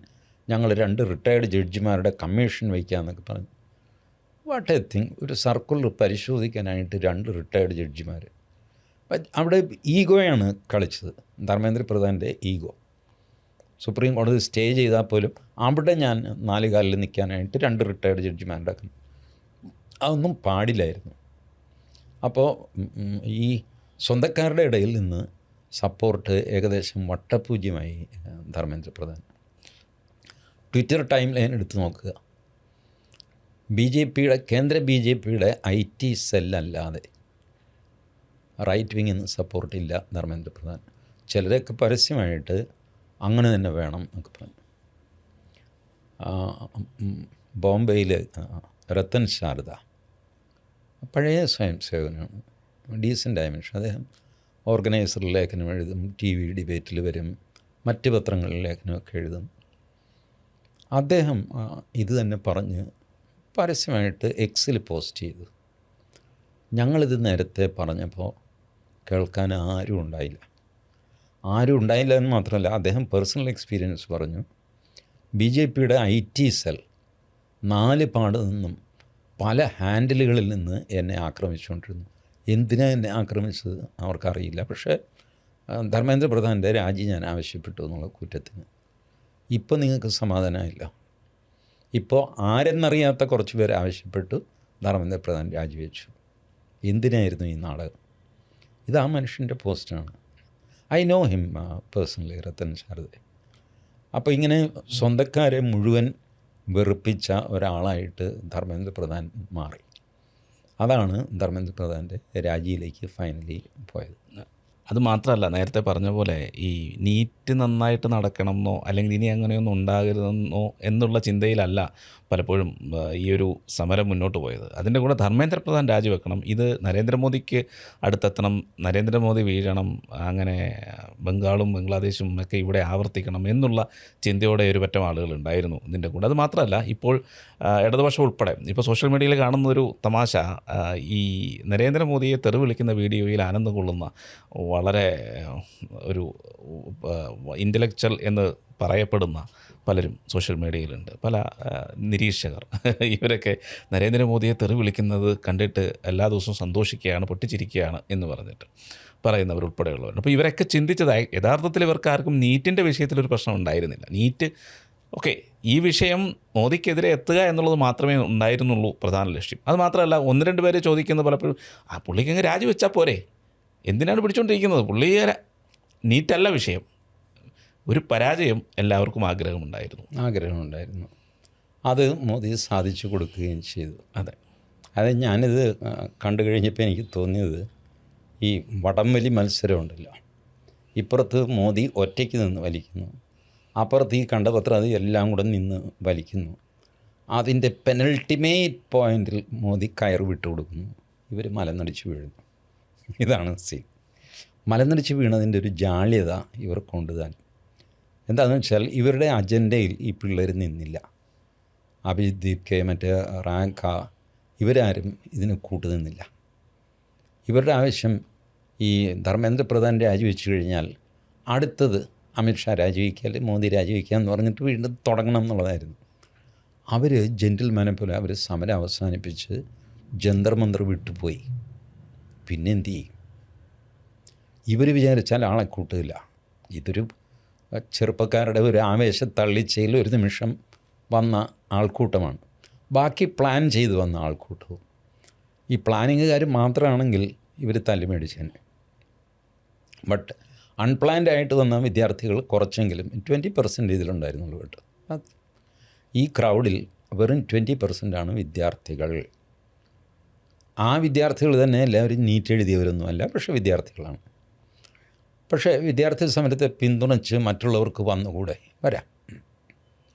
ഞങ്ങൾ 2 റിട്ടയർഡ് ജഡ്ജിമാരുടെ കമ്മീഷൻ വയ്ക്കാമെന്നൊക്കെ പറഞ്ഞു. What A thing! ഒരു സർക്കുലർ പരിശോധിക്കാനായിട്ട് 2 റിട്ടയർഡ് ജഡ്ജിമാർ. അവിടെ ഈഗോയാണ് കളിച്ചത്, ധർമ്മേന്ദ്ര പ്രധാൻ്റെ ഈഗോ. സുപ്രീം കോടതി സ്റ്റേ ചെയ്താൽ പോലും അവിടെ ഞാൻ 4 കാലിൽ നിൽക്കാനായിട്ട് 2 റിട്ടയർഡ് ജഡ്ജിമാരുടെ അതൊന്നും പാടില്ലായിരുന്നു. അപ്പോൾ ഈ സ്വന്തക്കാരുടെ ഇടയിൽ നിന്ന് സപ്പോർട്ട് ഏകദേശം വട്ടപൂജ്യമായി Dharmendra Pradhan. Twitter timeline എടുത്ത് നോക്കുക. കേന്ദ്ര BJPയുടെ IT സെല്ലല്ലാതെ റൈറ്റ് വിങ്ങിന് സപ്പോർട്ടില്ല ധർമ്മേന്ദ്ര പ്രധാൻ. ചിലരൊക്കെ പരസ്യമായിട്ട് അങ്ങനെ തന്നെ വേണം എന്നൊക്കെ പറഞ്ഞു. ബോംബെയിൽ രത്തൻ ശാരദ പഴയ സ്വയം സേവകനാണ്, ഡീസൻ്റായ മനുഷ്യൻ. അദ്ദേഹം ഓർഗനൈസറിൽ ലേഖനം എഴുതും, TV ഡിബേറ്റിൽ വരും, മറ്റ് പത്രങ്ങളിൽ ലേഖനമൊക്കെ എഴുതും. അദ്ദേഹം ഇത് തന്നെ പറഞ്ഞ് പരസ്യമായിട്ട് Xൽ പോസ്റ്റ് ചെയ്തു. ഞങ്ങളിത് നേരത്തെ പറഞ്ഞപ്പോൾ കേൾക്കാൻ ആരും ഉണ്ടായില്ല എന്ന് മാത്രമല്ല, അദ്ദേഹം പേഴ്സണൽ എക്സ്പീരിയൻസ് പറഞ്ഞു. BJPയുടെ IT സെൽ 4 പാട് നിന്നും പല ഹാൻഡിലുകളിൽ നിന്ന് എന്നെ ആക്രമിച്ചുകൊണ്ടിരുന്നു. എന്തിനാണ് എന്നെ ആക്രമിച്ചത് അവർക്കറിയില്ല. പക്ഷേ ധർമ്മേന്ദ്ര പ്രധാൻ്റെ രാജി ഞാൻ ആവശ്യപ്പെട്ടു എന്നുള്ള കുറ്റത്തിന്. ഇപ്പോൾ നിങ്ങൾക്ക് സമാധാനമില്ല. ഇപ്പോൾ ആരെന്നറിയാത്ത കുറച്ച് പേർ ആവശ്യപ്പെട്ടു, ധർമ്മേന്ദ്ര പ്രധാൻ രാജിവെച്ചു. എന്തിനായിരുന്നു ഈ നാടകം? ഇത് ആ മനുഷ്യൻ്റെ പോസ്റ്റാണ്. I know him personally, Ratan Sharda. അപ്പോൾ ഇങ്ങനെ സ്വന്തക്കാരെ മുഴുവൻ വെറുപ്പിച്ച ഒരാളായിട്ട് ധർമ്മേന്ദ്ര പ്രധാൻ മാറി. അതാണ് ധർമ്മേന്ദ്ര പ്രധാൻ്റെ രാജിയിലേക്ക് ഫൈനലി പോയത്. അത് മാത്രമല്ല, നേരത്തെ പറഞ്ഞ പോലെ ഈ നീറ്റ് നന്നായിട്ട് നടക്കണമെന്നോ അല്ലെങ്കിൽ ഇനി അങ്ങനെയൊന്നും ഉണ്ടാകരുതെന്നോ എന്നുള്ള ചിന്തയിലല്ല പലപ്പോഴും ഈ ഒരു സമരം മുന്നോട്ട് പോയത്. അതിൻ്റെ കൂടെ ധർമ്മേന്ദ്ര പ്രധാൻ രാജിവെക്കണം, ഇത് നരേന്ദ്രമോദിക്ക് അടുത്തെത്തണം, നരേന്ദ്രമോദി വീഴണം, അങ്ങനെ ബംഗാളും ബംഗ്ലാദേശും ഒക്കെ ഇവിടെ ആവർത്തിക്കണം എന്നുള്ള ചിന്തയോടെ ഒരു പറ്റം ആളുകളുണ്ടായിരുന്നു ഇതിൻ്റെ കൂടെ. അത് മാത്രമല്ല, ഇപ്പോൾ ഇടതുപക്ഷം ഉൾപ്പെടെ ഇപ്പോൾ സോഷ്യൽ മീഡിയയിൽ കാണുന്നൊരു തമാശ, ഈ നരേന്ദ്രമോദിയെ തെറി വിളിക്കുന്ന വീഡിയോയിൽ ആനന്ദം കൊള്ളുന്ന വളരെ ഒരു ഇൻ്റലക്ച്വൽ എന്ന് പറയപ്പെടുന്ന പലരും സോഷ്യൽ മീഡിയയിലുണ്ട്, പല നിരീക്ഷകർ. ഇവരൊക്കെ നരേന്ദ്രമോദിയെ തെറി വിളിക്കുന്നത് കണ്ടിട്ട് എല്ലാ ദിവസവും സന്തോഷിക്കുകയാണ്, പൊട്ടിച്ചിരിക്കുകയാണ് എന്ന് പറഞ്ഞിട്ട് പറയുന്നവരുൾപ്പെടെയുള്ളവർ. അപ്പോൾ ഇവരൊക്കെ ചിന്തിച്ചതായി യഥാർത്ഥത്തിൽ ഇവർക്കാർക്കും നീറ്റിൻ്റെ വിഷയത്തിലൊരു പ്രശ്നം ഉണ്ടായിരുന്നില്ല. നീറ്റ് ഓക്കെ, ഈ വിഷയം മോദിക്കെതിരെ എത്തുക എന്നുള്ളത് മാത്രമേ ഉണ്ടായിരുന്നുള്ളൂ പ്രധാന ലക്ഷ്യം. അത് മാത്രമല്ല, 1-2 പേര് ചോദിക്കുന്നത് പലപ്പോഴും പുള്ളിക്ക് അങ്ങ് രാജിവെച്ചാൽ പോരെ, എന്തിനാണ് പിടിച്ചുകൊണ്ടിരിക്കുന്നത്, പുള്ളിയെ നീറ്റല്ല വിഷയം. ഒരു പരാജയം എല്ലാവർക്കും ആഗ്രഹമുണ്ടായിരുന്നു. അത് മോദി സാധിച്ചു കൊടുക്കുകയും ചെയ്തു. അതെ ഞാനിത് കണ്ടു കഴിഞ്ഞപ്പോൾ എനിക്ക് തോന്നിയത്, ഈ വടംവലി മത്സരമുണ്ടല്ലോ, ഇപ്പുറത്ത് മോദി ഒറ്റയ്ക്ക് നിന്ന് വലിക്കുന്നു, അപ്പുറത്ത് ഈ കണ്ടപത്രം അത് എല്ലാം കൂടെ നിന്ന് വലിക്കുന്നു. അതിൻ്റെ പെനൾട്ടിമേറ്റ് പോയിൻറ്റിൽ മോദി കയറ് വിട്ടു കൊടുക്കുന്നു, ഇവർ മലനടിച്ച് വീഴുന്നു. ഇതാണ് സീൻ. മലനടിച്ച് വീണതിൻ്റെ ഒരു ജാള്യത ഇവർക്കുണ്ട് താൻ. എന്താണെന്ന് വെച്ചാൽ ഇവരുടെ അജണ്ടയിൽ ഈ പിള്ളേർ നിന്നില്ല. അഭിജിത് ദീപ് കെ, മറ്റേ റാങ്ക, ഇവരാരും ഇതിന് കൂട്ടുനിന്നില്ല. ഇവരുടെ ആവശ്യം ഈ ധർമ്മേന്ദ്ര പ്രധാൻ രാജിവെച്ച് കഴിഞ്ഞാൽ അടുത്തത് അമിത്ഷാ രാജിവെക്കുക, അല്ലെങ്കിൽ മോദി രാജിവെക്കുക എന്ന് പറഞ്ഞിട്ട് വീണ്ടും തുടങ്ങണം എന്നുള്ളതായിരുന്നു. അവർ ജെൻറ്റിൽമാനെ പോലെ അവർ സമരം അവസാനിപ്പിച്ച് ജന്തർ മന്ദർ വിട്ടുപോയി. പിന്നെ എന്തു ചെയ്യും? ഇവർ വിചാരിച്ചാൽ ആളെ കൂട്ടില്ല. ഇതൊരു ചെറുപ്പക്കാരുടെ ഒരു ആവേശത്തള്ളിച്ചയിൽ ഒരു നിമിഷം വന്ന ആൾക്കൂട്ടമാണ്. ബാക്കി പ്ലാൻ ചെയ്ത് വന്ന ആൾക്കൂട്ടവും. ഈ പ്ലാനിങ്ങുകാർ മാത്രമാണെങ്കിൽ ഇവർ തല്ലുമേടിച്ചേനെ. ബട്ട് അൺപ്ലാൻഡ് ആയിട്ട് വന്ന വിദ്യാർത്ഥികൾ കുറച്ചെങ്കിലും 20% ഇതിലുണ്ടായിരുന്നുള്ളൂ കേട്ടോ. ഈ ക്രൗഡിൽ വെറും 20% വിദ്യാർത്ഥികൾ. ആ വിദ്യാർത്ഥികൾ തന്നെ എല്ലാവരും നീറ്റ് എഴുതിയവരൊന്നുമല്ല, പക്ഷേ വിദ്യാർത്ഥികളാണ്. പക്ഷേ വിദ്യാർത്ഥി സമരത്തെ പിന്തുണച്ച് മറ്റുള്ളവർക്ക് വന്നുകൂടെ?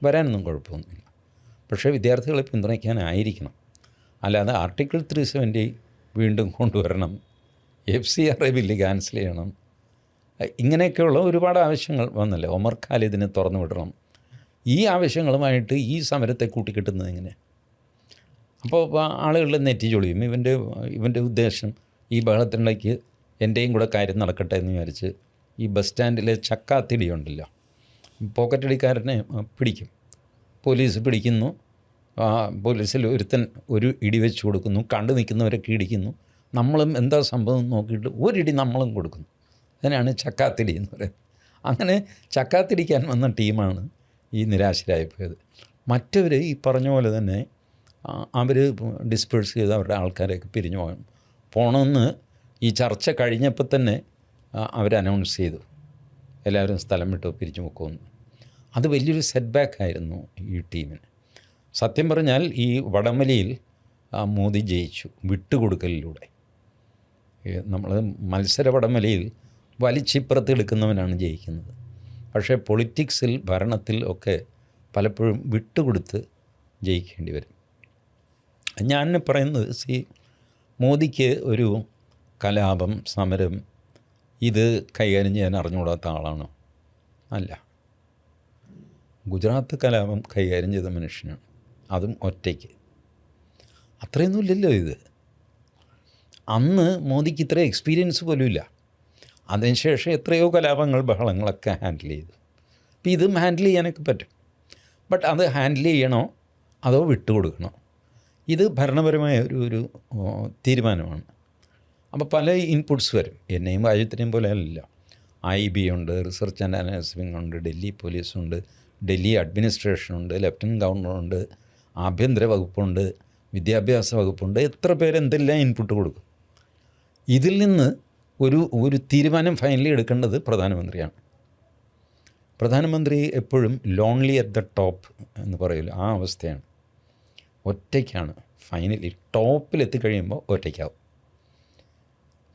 വരാനൊന്നും കുഴപ്പമൊന്നുമില്ല. പക്ഷേ വിദ്യാർത്ഥികളെ പിന്തുണയ്ക്കാനായിരിക്കണം. അല്ലാതെ ആർട്ടിക്കിൾ 370 വീണ്ടും കൊണ്ടുവരണം, FCRA ബില്ല് ക്യാൻസൽ ചെയ്യണം, ഇങ്ങനെയൊക്കെയുള്ള ഒരുപാട് ആവശ്യങ്ങൾ വന്നല്ലേ. ഒമർ ഖാലിദിനെ തുറന്നു വിടണം. ഈ ആവശ്യങ്ങളുമായിട്ട് ഈ സമരത്തെ കൂട്ടിക്കെട്ടുന്നത് എങ്ങനെ? അപ്പോൾ ആളുകളുടെ നെറ്റി ചൊളിയും. ഇവൻ്റെ ഉദ്ദേശം ഈ ബഹളത്തിനിടയ്ക്ക് എൻ്റെയും കൂടെ കാര്യം നടക്കട്ടെ എന്ന് വിചാരിച്ച് ഈ ബസ് സ്റ്റാൻഡിലെ ചക്കാത്തിടി ഉണ്ടല്ലോ, പോക്കറ്റടിക്കാരനെ പിടിക്കും, പോലീസ് പിടിക്കുന്നു. പോലീസിൽ ഒരുത്തൻ ഒരു ഇടി വെച്ച് കൊടുക്കുന്നു, കണ്ടു നിൽക്കുന്നവരൊക്കെ ഇടിക്കുന്നു. നമ്മളും എന്താ സംഭവം നോക്കിയിട്ട് ഒരിടി നമ്മളും കൊടുക്കുന്നു. അതിനാണ് ചക്കാത്തിടി എന്ന് പറയുന്നത്. അങ്ങനെ ചക്കാത്തിടിക്കാൻ വന്ന ടീമാണ് ഈ നിരാശരായി പോയത്. മറ്റവർ ഈ പറഞ്ഞ പോലെ തന്നെ അവർ ഡിസ്പേഴ്സ് ചെയ്ത് അവരുടെ ആൾക്കാരെയൊക്കെ പിരിഞ്ഞു പോകണമെന്ന് ഈ ചർച്ച കഴിഞ്ഞപ്പോൾ തന്നെ അവർ അനൗൺസ് ചെയ്തു, എല്ലാവരും സ്ഥലം വിട്ടു പിരിഞ്ഞു പോക്കുമെന്ന്. അത് വലിയൊരു സെറ്റ് ബാക്ക് ആയിരുന്നു ഈ ടീമിന്. സത്യം പറഞ്ഞാൽ ഈ വടംവലിയിൽ മോദി ജയിച്ചു വിട്ടുകൊടുക്കലിലൂടെ. നമ്മൾ മത്സര വടംവലിയിൽ വലിച്ചിപ്പുറത്ത് എടുക്കുന്നവനാണ് ജയിക്കുന്നത്. പക്ഷേ പൊളിറ്റിക്സിൽ, ഭരണത്തിൽ ഒക്കെ പലപ്പോഴും വിട്ടുകൊടുത്ത് ജയിക്കേണ്ടി വരും. ഞാൻ പറയുന്നത് മോദിക്ക് ഒരു കലാപം, സമരം ഇത് കൈകാര്യം ചെയ്യാൻ അറിഞ്ഞുകൂടാത്ത ആളാണോ? അല്ല. ഗുജറാത്ത് കലാപം കൈകാര്യം ചെയ്ത മനുഷ്യനാണ്, അതും ഒറ്റയ്ക്ക്. അത്രയൊന്നുമില്ലല്ലോ ഇത്. അന്ന് മോദിക്ക് ഇത്ര എക്സ്പീരിയൻസ് പോലും ഇല്ല. അതിനുശേഷം എത്രയോ കലാപങ്ങൾ, ബഹളങ്ങളൊക്കെ ഹാൻഡിൽ ചെയ്തു. അപ്പോൾ ഇതും ഹാൻഡിൽ ചെയ്യാനൊക്കെ പറ്റും. ബട്ട് അത് ഹാൻഡിൽ ചെയ്യണോ അതോ വിട്ടുകൊടുക്കണോ? ഇത് ഭരണപരമായ ഒരു തീരുമാനമാണ്. അപ്പോൾ പല ഇൻപുട്സ് വരും. എന്നെയും രാജ്യത്തിനെയും പോലെ അല്ല. IB ഉണ്ട്, റിസർച്ച് ആൻഡ് അനാലിസിസ് വിങ് ഉണ്ട്, ഡൽഹി പോലീസുണ്ട്, ഡൽഹി അഡ്മിനിസ്ട്രേഷനുണ്ട്, ലഫ്റ്റനൻറ്റ് ഗവർണറുണ്ട്, ആഭ്യന്തര വകുപ്പുണ്ട്, വിദ്യാഭ്യാസ വകുപ്പുണ്ട്. എത്ര പേര് എന്തെല്ലാം ഇൻപുട്ട് കൊടുക്കും? ഇതിൽ നിന്ന് ഒരു തീരുമാനം ഫൈനലി എടുക്കേണ്ടത് പ്രധാനമന്ത്രിയാണ്. പ്രധാനമന്ത്രി എപ്പോഴും ലോൺലി അറ്റ് ദ ടോപ്പ് എന്ന് പറയില്ല, ആ അവസ്ഥയാണ്. ഒറ്റയ്ക്കാണ്. ഫൈനലി ടോപ്പിലെത്തിക്കഴിയുമ്പോൾ ഒറ്റയ്ക്കാവും.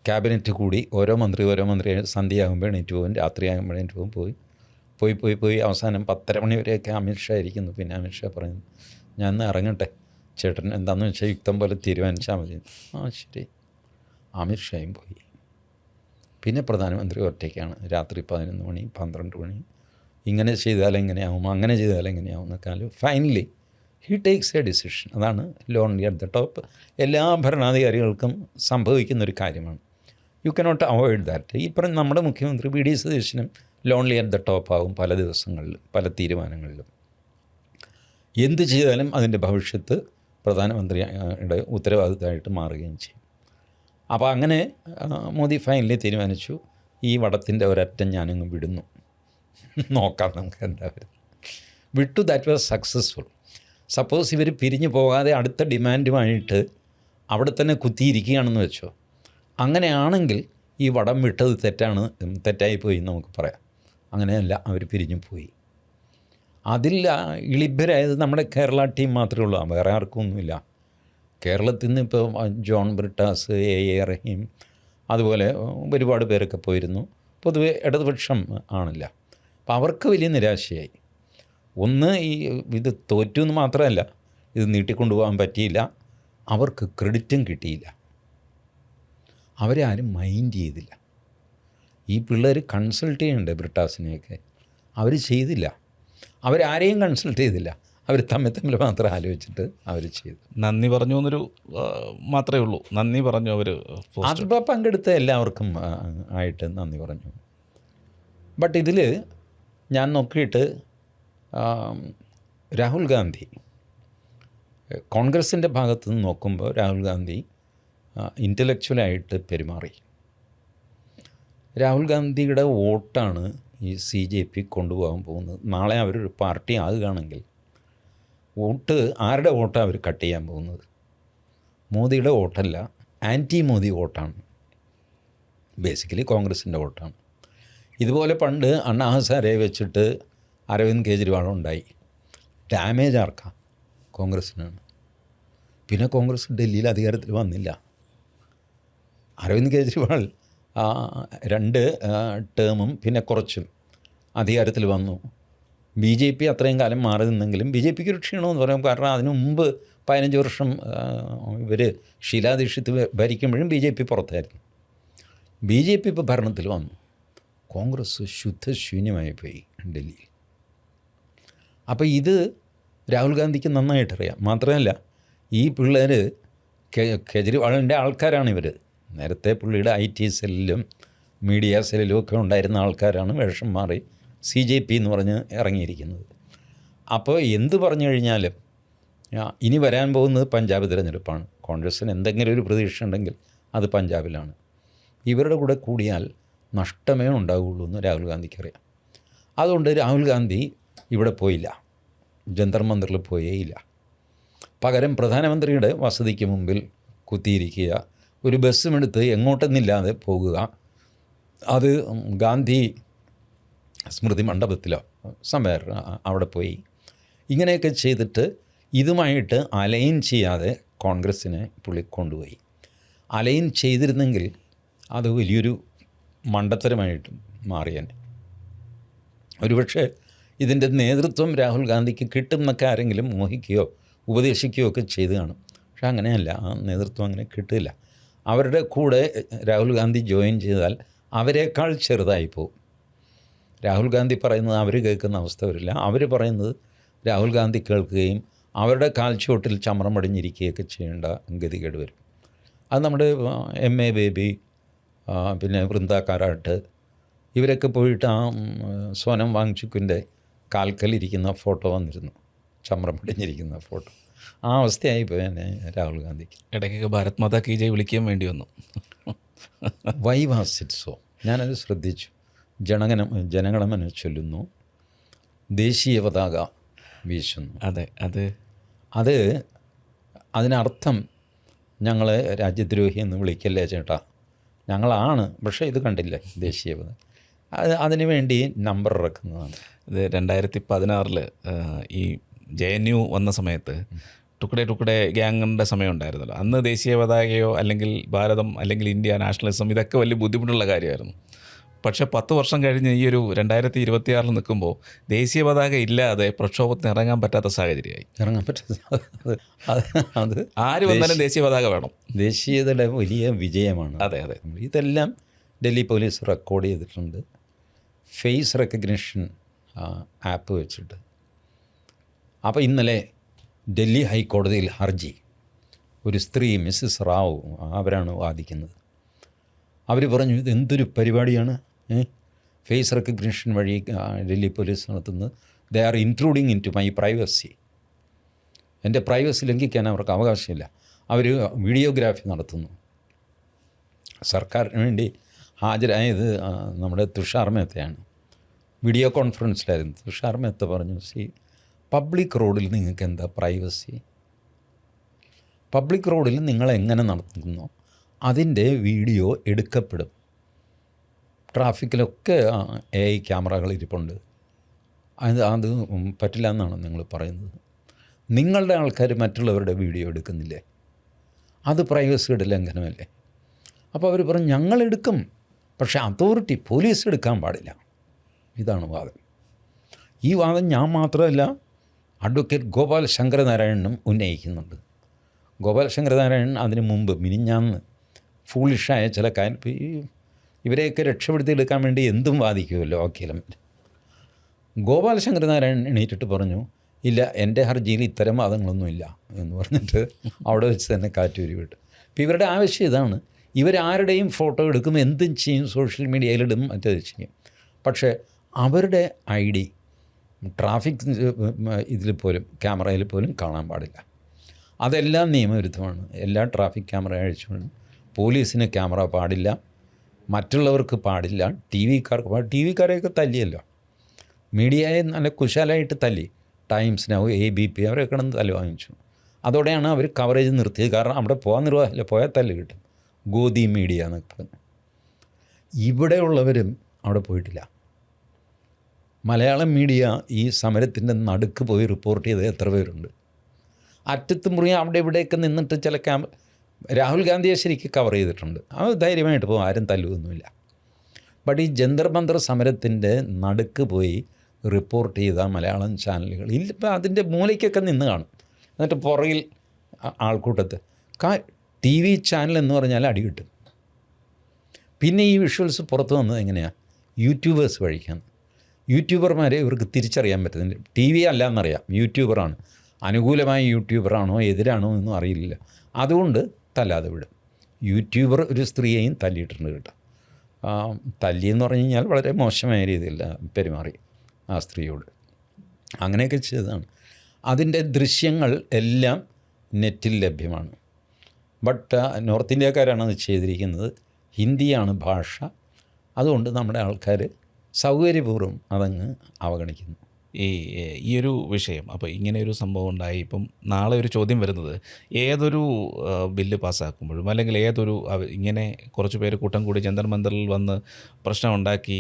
ക്യാബിനറ്റ് കൂടി ഓരോ മന്ത്രി സന്ധ്യയാകുമ്പോൾ എണീറ്റ് പോകും, രാത്രിയാകുമ്പോൾ എണീറ്റ് പോകും, പോയി അവസാനം 10:30 മണി വരെയൊക്കെ അമിത്ഷാ ഇരിക്കുന്നു. പിന്നെ അമിത്ഷാ പറയുന്നു, ഞാൻ ഇന്ന് ഇറങ്ങട്ടെ ചേട്ടൻ, എന്താണെന്ന് വെച്ചാൽ യുക്തം പോലെ തീരുമാനിച്ചാൽ മതി. ശരി. അമിത്ഷായും പോയി. പിന്നെ പ്രധാനമന്ത്രി ഒറ്റയ്ക്കാണ്. രാത്രി 11 മണി 12 മണി, ഇങ്ങനെ ചെയ്താൽ എങ്ങനെയാവും, അങ്ങനെ ചെയ്താൽ എങ്ങനെയാവും എന്നൊക്കെ. Finally he takes A decision. അതാണ് ലോൺലി അറ്റ് ദ ടോപ്പ്. എല്ലാ ഭരണാധികാരികൾക്കും സംഭവിക്കുന്നൊരു കാര്യമാണ്. You cannot avoid that. ഈ പറഞ്ഞ നമ്മുടെ മുഖ്യമന്ത്രി VD സതീശനും ലോൺലി അറ്റ് ദ ടോപ്പ് ആവും പല ദിവസങ്ങളിലും, പല തീരുമാനങ്ങളിലും. എന്ത് ചെയ്താലും അതിൻ്റെ ഭവിഷ്യത്ത് പ്രധാനമന്ത്രിയുടെ ഉത്തരവാദിത്തമായിട്ട് മാറുകയും ചെയ്യും. അപ്പോൾ അങ്ങനെ മോദി ഫൈനലി തീരുമാനിച്ചു, ഈ വടത്തിൻ്റെ ഒരറ്റം ഞാനങ്ങ് വിടുന്നു, നോക്കാം നമുക്ക് എന്താ വരുന്നത്. വിട്ടു. That was successful. സപ്പോസ് ഇവർ പിരിഞ്ഞു പോകാതെ അടുത്ത ഡിമാൻഡുമായിട്ട് അവിടെ തന്നെ കുത്തിയിരിക്കുകയാണെന്ന് വെച്ചോ, അങ്ങനെയാണെങ്കിൽ ഈ വടം വിട്ടത് തെറ്റായിപ്പോയി എന്ന് നമുക്ക് പറയാം. അങ്ങനെയല്ല, അവർ പിരിഞ്ഞു പോയി. അതിൽ ഇളിഭരായത് നമ്മുടെ കേരള ടീം മാത്രമേ ഉള്ളൂ, വേറെ ആർക്കൊന്നുമില്ല. കേരളത്തിൽ നിന്ന് ഇപ്പോൾ ജോൺ ബ്രിട്ടാസ്, A.A. റഹീം, അതുപോലെ ഒരുപാട് പേരൊക്കെ പോയിരുന്നു. പൊതുവെ ഇടതുപക്ഷം ആണല്ല. അപ്പം അവർക്ക് വലിയ നിരാശയായി. ഒന്ന് ഈ ഇത് തോറ്റു എന്ന് മാത്രമല്ല, ഇത് നീട്ടിക്കൊണ്ടുപോകാൻ പറ്റിയില്ല, അവർക്ക് ക്രെഡിറ്റും കിട്ടിയില്ല, അവരെ ആരും മൈൻഡ് ചെയ്തില്ല. ഈ പിള്ളേർ കൺസൾട്ട് ചെയ്യണ്ടേ ബ്രിട്ടാസിനെയൊക്കെ, അവർ ചെയ്തില്ല. അവരാരെയും കൺസൾട്ട് ചെയ്തില്ല, അവർ തമ്മിൽ മാത്രം ആലോചിച്ചിട്ട് അവർ ചെയ്തു. നന്ദി പറഞ്ഞു എന്നൊരു മാത്രമേ ഉള്ളൂ. നന്ദി പറഞ്ഞു അവർ. അതിപ്പോൾ പങ്കെടുത്ത എല്ലാവർക്കും ആയിട്ട് നന്ദി പറഞ്ഞു. ബട്ട് ഇതിൽ ഞാൻ നോക്കിയിട്ട് രാഹുൽ ഗാന്ധി കോൺഗ്രസിൻ്റെ ഭാഗത്ത് നിന്ന് നോക്കുമ്പോൾ രാഹുൽ ഗാന്ധി ഇൻ്റലക്ച്വലായിട്ട് പെരുമാറി. രാഹുൽ ഗാന്ധിയുടെ വോട്ടാണ് ഈ CJP കൊണ്ടുപോകാൻ പോകുന്നത്. നാളെ അവരൊരു പാർട്ടി ആകുകയാണെങ്കിൽ ആരുടെ വോട്ടാണ് അവർ കട്ട് ചെയ്യാൻ പോകുന്നത്? മോദിയുടെ വോട്ടല്ല, ആൻറ്റി മോദി വോട്ടാണ്. ബേസിക്കലി കോൺഗ്രസിൻ്റെ വോട്ടാണ്. ഇതുപോലെ പണ്ട് അണ്ണാ ഹസാരെ വെച്ചിട്ട് അരവിന്ദ് കെജ്രിവാൾ ഉണ്ടായി. ഡാമേജ് ആർക്കാ? കോൺഗ്രസ്സിനാണ്. പിന്നെ കോൺഗ്രസ് ഡൽഹിയിൽ അധികാരത്തിൽ വന്നില്ല. അരവിന്ദ് കെജ്രിവാൾ 2 ടേമും പിന്നെ കുറച്ചും അധികാരത്തിൽ വന്നു. BJP അത്രയും കാലം മാറി നിന്നെങ്കിലും BJPക്ക് ഒരു ക്ഷീണമെന്ന് പറയാം. കാരണം അതിനു മുമ്പ് 15 വർഷം ഇവർ ഷീലാ ദീക്ഷിത് ഭരിക്കുമ്പോഴും BJP പുറത്തായിരുന്നു. BJP ഇപ്പോൾ ഭരണത്തിൽ വന്നു. കോൺഗ്രസ് ശുദ്ധശൂന്യമായി പോയി ഡൽഹിയിൽ. അപ്പോൾ ഇത് രാഹുൽ ഗാന്ധിക്ക് നന്നായിട്ടറിയാം. മാത്രമല്ല ഈ പിള്ളേർ കെജ്രിവാളിൻ്റെ ആൾക്കാരാണ് ഇവർ. നേരത്തെ പുള്ളിയുടെ IT സെല്ലിലും മീഡിയ സെല്ലിലും ഒക്കെ ഉണ്ടായിരുന്ന ആൾക്കാരാണ് വേഷം മാറി CJP എന്ന് പറഞ്ഞ് ഇറങ്ങിയിരിക്കുന്നത്. അപ്പോൾ എന്ത് പറഞ്ഞു കഴിഞ്ഞാലും ഇനി വരാൻ പോകുന്നത് പഞ്ചാബ് തിരഞ്ഞെടുപ്പാണ്. കോൺഗ്രസ്സിന് എന്തെങ്കിലും ഒരു പ്രതീക്ഷ ഉണ്ടെങ്കിൽ അത് പഞ്ചാബിലാണ്. ഇവരുടെ കൂടെ കൂടിയാൽ നഷ്ടമേ ഉണ്ടാവുകയുള്ളൂ എന്ന് രാഹുൽ ഗാന്ധിക്കറിയാം. അതുകൊണ്ട് രാഹുൽ ഗാന്ധി ഇവിടെ പോയില്ല, ജന്തർ മന്ദിറിൽ പോയേയില്ല. പകരം പ്രധാനമന്ത്രിയുടെ വസതിക്ക് മുമ്പിൽ കുത്തിയിരിക്കുക, ഒരു ബസ്സുമെടുത്ത് എങ്ങോട്ടെന്നില്ലാതെ പോകുക, അത് ഗാന്ധി സ്മൃതി മണ്ഡപത്തിലോ സംവേർ അവിടെ പോയി ഇങ്ങനെയൊക്കെ ചെയ്തിട്ട് ഇതുമായിട്ട് അലൈൻ ചെയ്യാതെ കോൺഗ്രസ്സിനെ പുള്ളി കൊണ്ടുപോയി. അലൈൻ ചെയ്തിരുന്നെങ്കിൽ അത് വലിയൊരു മണ്ടത്തരമായിട്ട് മാറിയേനെ. ഒരുപക്ഷെ ഇതിൻ്റെ നേതൃത്വം രാഹുൽ ഗാന്ധിക്ക് കിട്ടുമെന്നൊക്കെ ആരെങ്കിലും മോഹിക്കുകയോ ഉപദേശിക്കുകയോ ഒക്കെ ചെയ്ത് കാണും. പക്ഷെ അങ്ങനെയല്ല, ആ നേതൃത്വം അങ്ങനെ കിട്ടില്ല. അവരുടെ കൂടെ രാഹുൽ ഗാന്ധി ജോയിൻ ചെയ്താൽ അവരെക്കാൾ ചെറുതായി പോകും. രാഹുൽ ഗാന്ധി പറയുന്നത് അവർ കേൾക്കുന്ന അവസ്ഥ വരില്ല. അവർ പറയുന്നത് രാഹുൽ ഗാന്ധി കേൾക്കുകയും അവരുടെ കാൽച്ചുവട്ടിൽ ചമ്രം പടിഞ്ഞിരിക്കുകയൊക്കെ ചെയ്യേണ്ട ഗതികേട് വരും. അത് നമ്മുടെ MA ബേബി, പിന്നെ വൃന്ദ കാരാട്ട്, ഇവരൊക്കെ പോയിട്ട് ആ സോനം വാങ്ചുക്കിൻ്റെ കാൽക്കലിരിക്കുന്ന ഫോട്ടോ വന്നിരുന്നു, ചമ്രം പടിഞ്ഞിരിക്കുന്ന ഫോട്ടോ. ആ അവസ്ഥയായി പോയെന്നെ രാഹുൽ ഗാന്ധിക്ക്. ഇടയ്ക്കൊക്കെ ഭാരത് മാതാ കി ജയ് വിളിക്കാൻ വേണ്ടി വന്നു. Why was it so? ഞാനത് ശ്രദ്ധിച്ചു. ജനഗണമന ചൊല്ലുന്നു, ദേശീയ പതാക വീശുന്നു. അതെ, അതിനർത്ഥം ഞങ്ങളെ രാജ്യദ്രോഹി എന്ന് വിളിക്കല്ലേ ചേട്ടാ, ഞങ്ങളാണ്, പക്ഷേ ഇത് കണ്ടില്ലേ ദേശീയ പതാക. അതിനു വേണ്ടി നമ്പർ ഇറക്കുന്നതാണ്. ഇത് 2016 ഈ JNU വന്ന സമയത്ത് ടുക്കടെ ഗ്യാങ്ങിൻ്റെ സമയം ഉണ്ടായിരുന്നല്ലോ. അന്ന് ദേശീയ പതാകയോ അല്ലെങ്കിൽ ഭാരതം അല്ലെങ്കിൽ ഇന്ത്യ നാഷണലിസം ഇതൊക്കെ വലിയ ബുദ്ധിമുട്ടുള്ള കാര്യമായിരുന്നു. പക്ഷേ 10 വർഷം കഴിഞ്ഞ് ഈ ഒരു 2026 നിൽക്കുമ്പോൾ ദേശീയ പതാക ഇല്ലാതെ പ്രക്ഷോഭത്തിന് ഇറങ്ങാൻ പറ്റാത്ത സാഹചര്യമായി. അത് ആര് വന്നാലും ദേശീയ പതാക വേണം. ദേശീയതയുടെ വലിയ വിജയമാണ്. അതെ. ഇതെല്ലാം ഡൽഹി പോലീസ് റെക്കോർഡ് ചെയ്തിട്ടുണ്ട്. ഫേസ് റെക്കഗ്നിഷൻ ആപ്പ് വെച്ചിട്ട്. അപ്പോൾ ഇന്നലെ ഡൽഹി ഹൈക്കോടതിയിൽ ഹർജി, ഒരു സ്ത്രീ മിസ്സിസ് റാവു അവരാണ് വാദിക്കുന്നത്. അവർ പറഞ്ഞു ഇതെന്തൊരു പരിപാടിയാണ്, ഫേസ് റെക്കഗ്നിഷൻ വഴി ഡൽഹി പോലീസ് നടത്തുന്നത്. They are intruding into my privacy. എൻ്റെ പ്രൈവസി ലംഘിക്കാൻ അവർക്ക് അവകാശമില്ല. അവർ വീഡിയോഗ്രാഫി നടത്തുന്നു. സർക്കാരിന് വേണ്ടി ഹാജരായത് നമ്മുടെ തുഷാർ മേത്തയാണ്. വീഡിയോ കോൺഫറൻസിലായിരുന്നു. തുഷാർ മേത്ത പറഞ്ഞു, പബ്ലിക് റോഡിൽ നിങ്ങൾക്ക് എന്താ പ്രൈവസി? പബ്ലിക് റോഡിൽ നിങ്ങളെങ്ങനെ നടത്തുന്നോ അതിൻ്റെ വീഡിയോ എടുക്കപ്പെടും. ട്രാഫിക്കിലൊക്കെ AI ക്യാമറകൾ ഇരിപ്പുണ്ട്. അത് പറ്റില്ല എന്നാണ് നിങ്ങൾ പറയുന്നത്. നിങ്ങളുടെ ആൾക്കാർ മറ്റുള്ളവരുടെ വീഡിയോ എടുക്കുന്നില്ലേ? അത് പ്രൈവസിയുടെ ലംഘനമല്ലേ? അപ്പോൾ അവർ പറഞ്ഞു ഞങ്ങളെടുക്കും, പക്ഷേ അതോറിറ്റി പോലീസ് എടുക്കാൻ പാടില്ല. ഇതാണ് വാദം. ഈ വാദം ഞാൻ മാത്രമല്ല, അഡ്വക്കേറ്റ് ഗോപാൽ ശങ്കരനാരായണനും ഉന്നയിക്കുന്നുണ്ട്. ഗോപാൽ ശങ്കരനാരായണൻ അതിന് മുമ്പ് മിനിഞ്ഞാന്ന് ഫൂളിഷായ ചില കാര്യം ഇവരെയൊക്കെ രക്ഷപ്പെടുത്തിയെടുക്കാൻ വേണ്ടി എന്തും വാദിക്കുമല്ലോ വക്കീലം. ഗോപാൽ ശങ്കരനാരായണൻ എണീറ്റിട്ട് പറഞ്ഞു, ഇല്ല, എൻ്റെ ഹർജിയിൽ ഇത്തരം വാദങ്ങളൊന്നുമില്ല എന്ന് പറഞ്ഞിട്ട് അവിടെ വെച്ച് തന്നെ കാറ്റൂരി വിട്ടു. അപ്പോൾ ഇവരുടെ ആവശ്യം ഇതാണ്, ഇവരാരുടെയും ഫോട്ടോ എടുക്കും, എന്തും ചെയ്യും, സോഷ്യൽ മീഡിയയിലിടും, മറ്റേത് ചെയ്യും. പക്ഷേ അവരുടെ ID ട്രാഫിക് ഇതിൽ പോലും ക്യാമറയിൽ പോലും കാണാൻ പാടില്ല. അതെല്ലാം നിയമവിരുദ്ധമാണ്. എല്ലാ ട്രാഫിക് ക്യാമറ അഴിച്ചുകൊണ്ട് പോലീസിന് ക്യാമറ പാടില്ല, മറ്റുള്ളവർക്ക് പാടില്ല, ടി വിക്കാരെയൊക്കെ തല്ലിയല്ലോ, മീഡിയയെ നല്ല കുശാലായിട്ട് തല്ലി. ടൈംസ് നൗ, ABP അവരെ കിടന്ന് തല്ല് വാങ്ങിച്ചു. അതോടെയാണ് അവർ കവറേജ് നിർത്തിയത്. കാരണം അവിടെ പോകാൻ നിർവാഹമില്ല, പോയാൽ തല്ല് കിട്ടും. ഗോദി മീഡിയ എന്നൊക്കെ പറഞ്ഞു. ഇവിടെയുള്ളവരും അവിടെ പോയിട്ടില്ല. മലയാളം മീഡിയ ഈ സമരത്തിൻ്റെ നടുക്ക് പോയി റിപ്പോർട്ട് ചെയ്ത് എത്ര പേരുണ്ട്. അറ്റത്ത് മുറി അവിടെ ഇവിടെയൊക്കെ നിന്നിട്ട് ചില രാഹുൽ ഗാന്ധിയെ ശരിക്കും കവർ ചെയ്തിട്ടുണ്ട്. അത് ധൈര്യമായിട്ട് പോകും, ആരും തല്ലുമൊന്നുമില്ല. ബട്ട് ഈ ജന്തർ മന്തർ സമരത്തിൻ്റെ നടുക്ക് പോയി റിപ്പോർട്ട് ചെയ്ത മലയാളം ചാനലുകൾ ഇപ്പം അതിൻ്റെ മൂലയ്ക്കൊക്കെ നിന്ന് കാണും. എന്നിട്ട് പുറകിൽ ആൾക്കൂട്ടത്ത് TV ചാനൽ എന്ന് പറഞ്ഞാൽ അടി കിട്ടും. പിന്നെ ഈ വിഷ്വൽസ് പുറത്ത് വന്നത് എങ്ങനെയാണ്? യൂട്യൂബേഴ്സ് വഴിക്കാണ്. യൂട്യൂബർമാരെ ഇവർക്ക് തിരിച്ചറിയാൻ പറ്റുന്നില്ല. TV അല്ല എന്നറിയാം, യൂട്യൂബറാണ്. അനുകൂലമായ യൂട്യൂബറാണോ എതിരാണോ എന്നും അറിയില്ല. അതുകൊണ്ട് തല്ലാതെ വിടും. യൂട്യൂബർ ഒരു സ്ത്രീയെയും തല്ലിയിട്ടുണ്ട് കേട്ടോ. തല്ലിയെന്ന് പറഞ്ഞു കഴിഞ്ഞാൽ വളരെ മോശമായ രീതിയിൽ പെരുമാറി ആ സ്ത്രീയോട്. അങ്ങനെയൊക്കെ ചെയ്തതാണ്. അതിൻ്റെ ദൃശ്യങ്ങൾ എല്ലാം നെറ്റിൽ ലഭ്യമാണ്. ബട്ട് നോർത്ത് ഇന്ത്യക്കാരാണ് അത് ചെയ്തിരിക്കുന്നത്. ഹിന്ദിയാണ് ഭാഷ. അതുകൊണ്ട് നമ്മുടെ ആൾക്കാർ സൗകര്യപൂർവ്വം അതങ്ങ് അവഗണിക്കുന്നു. ഈ ഒരു വിഷയം, അപ്പോൾ ഇങ്ങനെ ഒരു സംഭവം ഉണ്ടായി. ഇപ്പം നാളെ ഒരു ചോദ്യം വരുന്നത്, ഏതൊരു ബില്ല് പാസ്സാക്കുമ്പോഴും അല്ലെങ്കിൽ ഏതൊരു ഇങ്ങനെ കുറച്ച് പേര് കൂട്ടം കൂടി ജന്തർ മന്ദറിൽ വന്ന് പ്രശ്നമുണ്ടാക്കി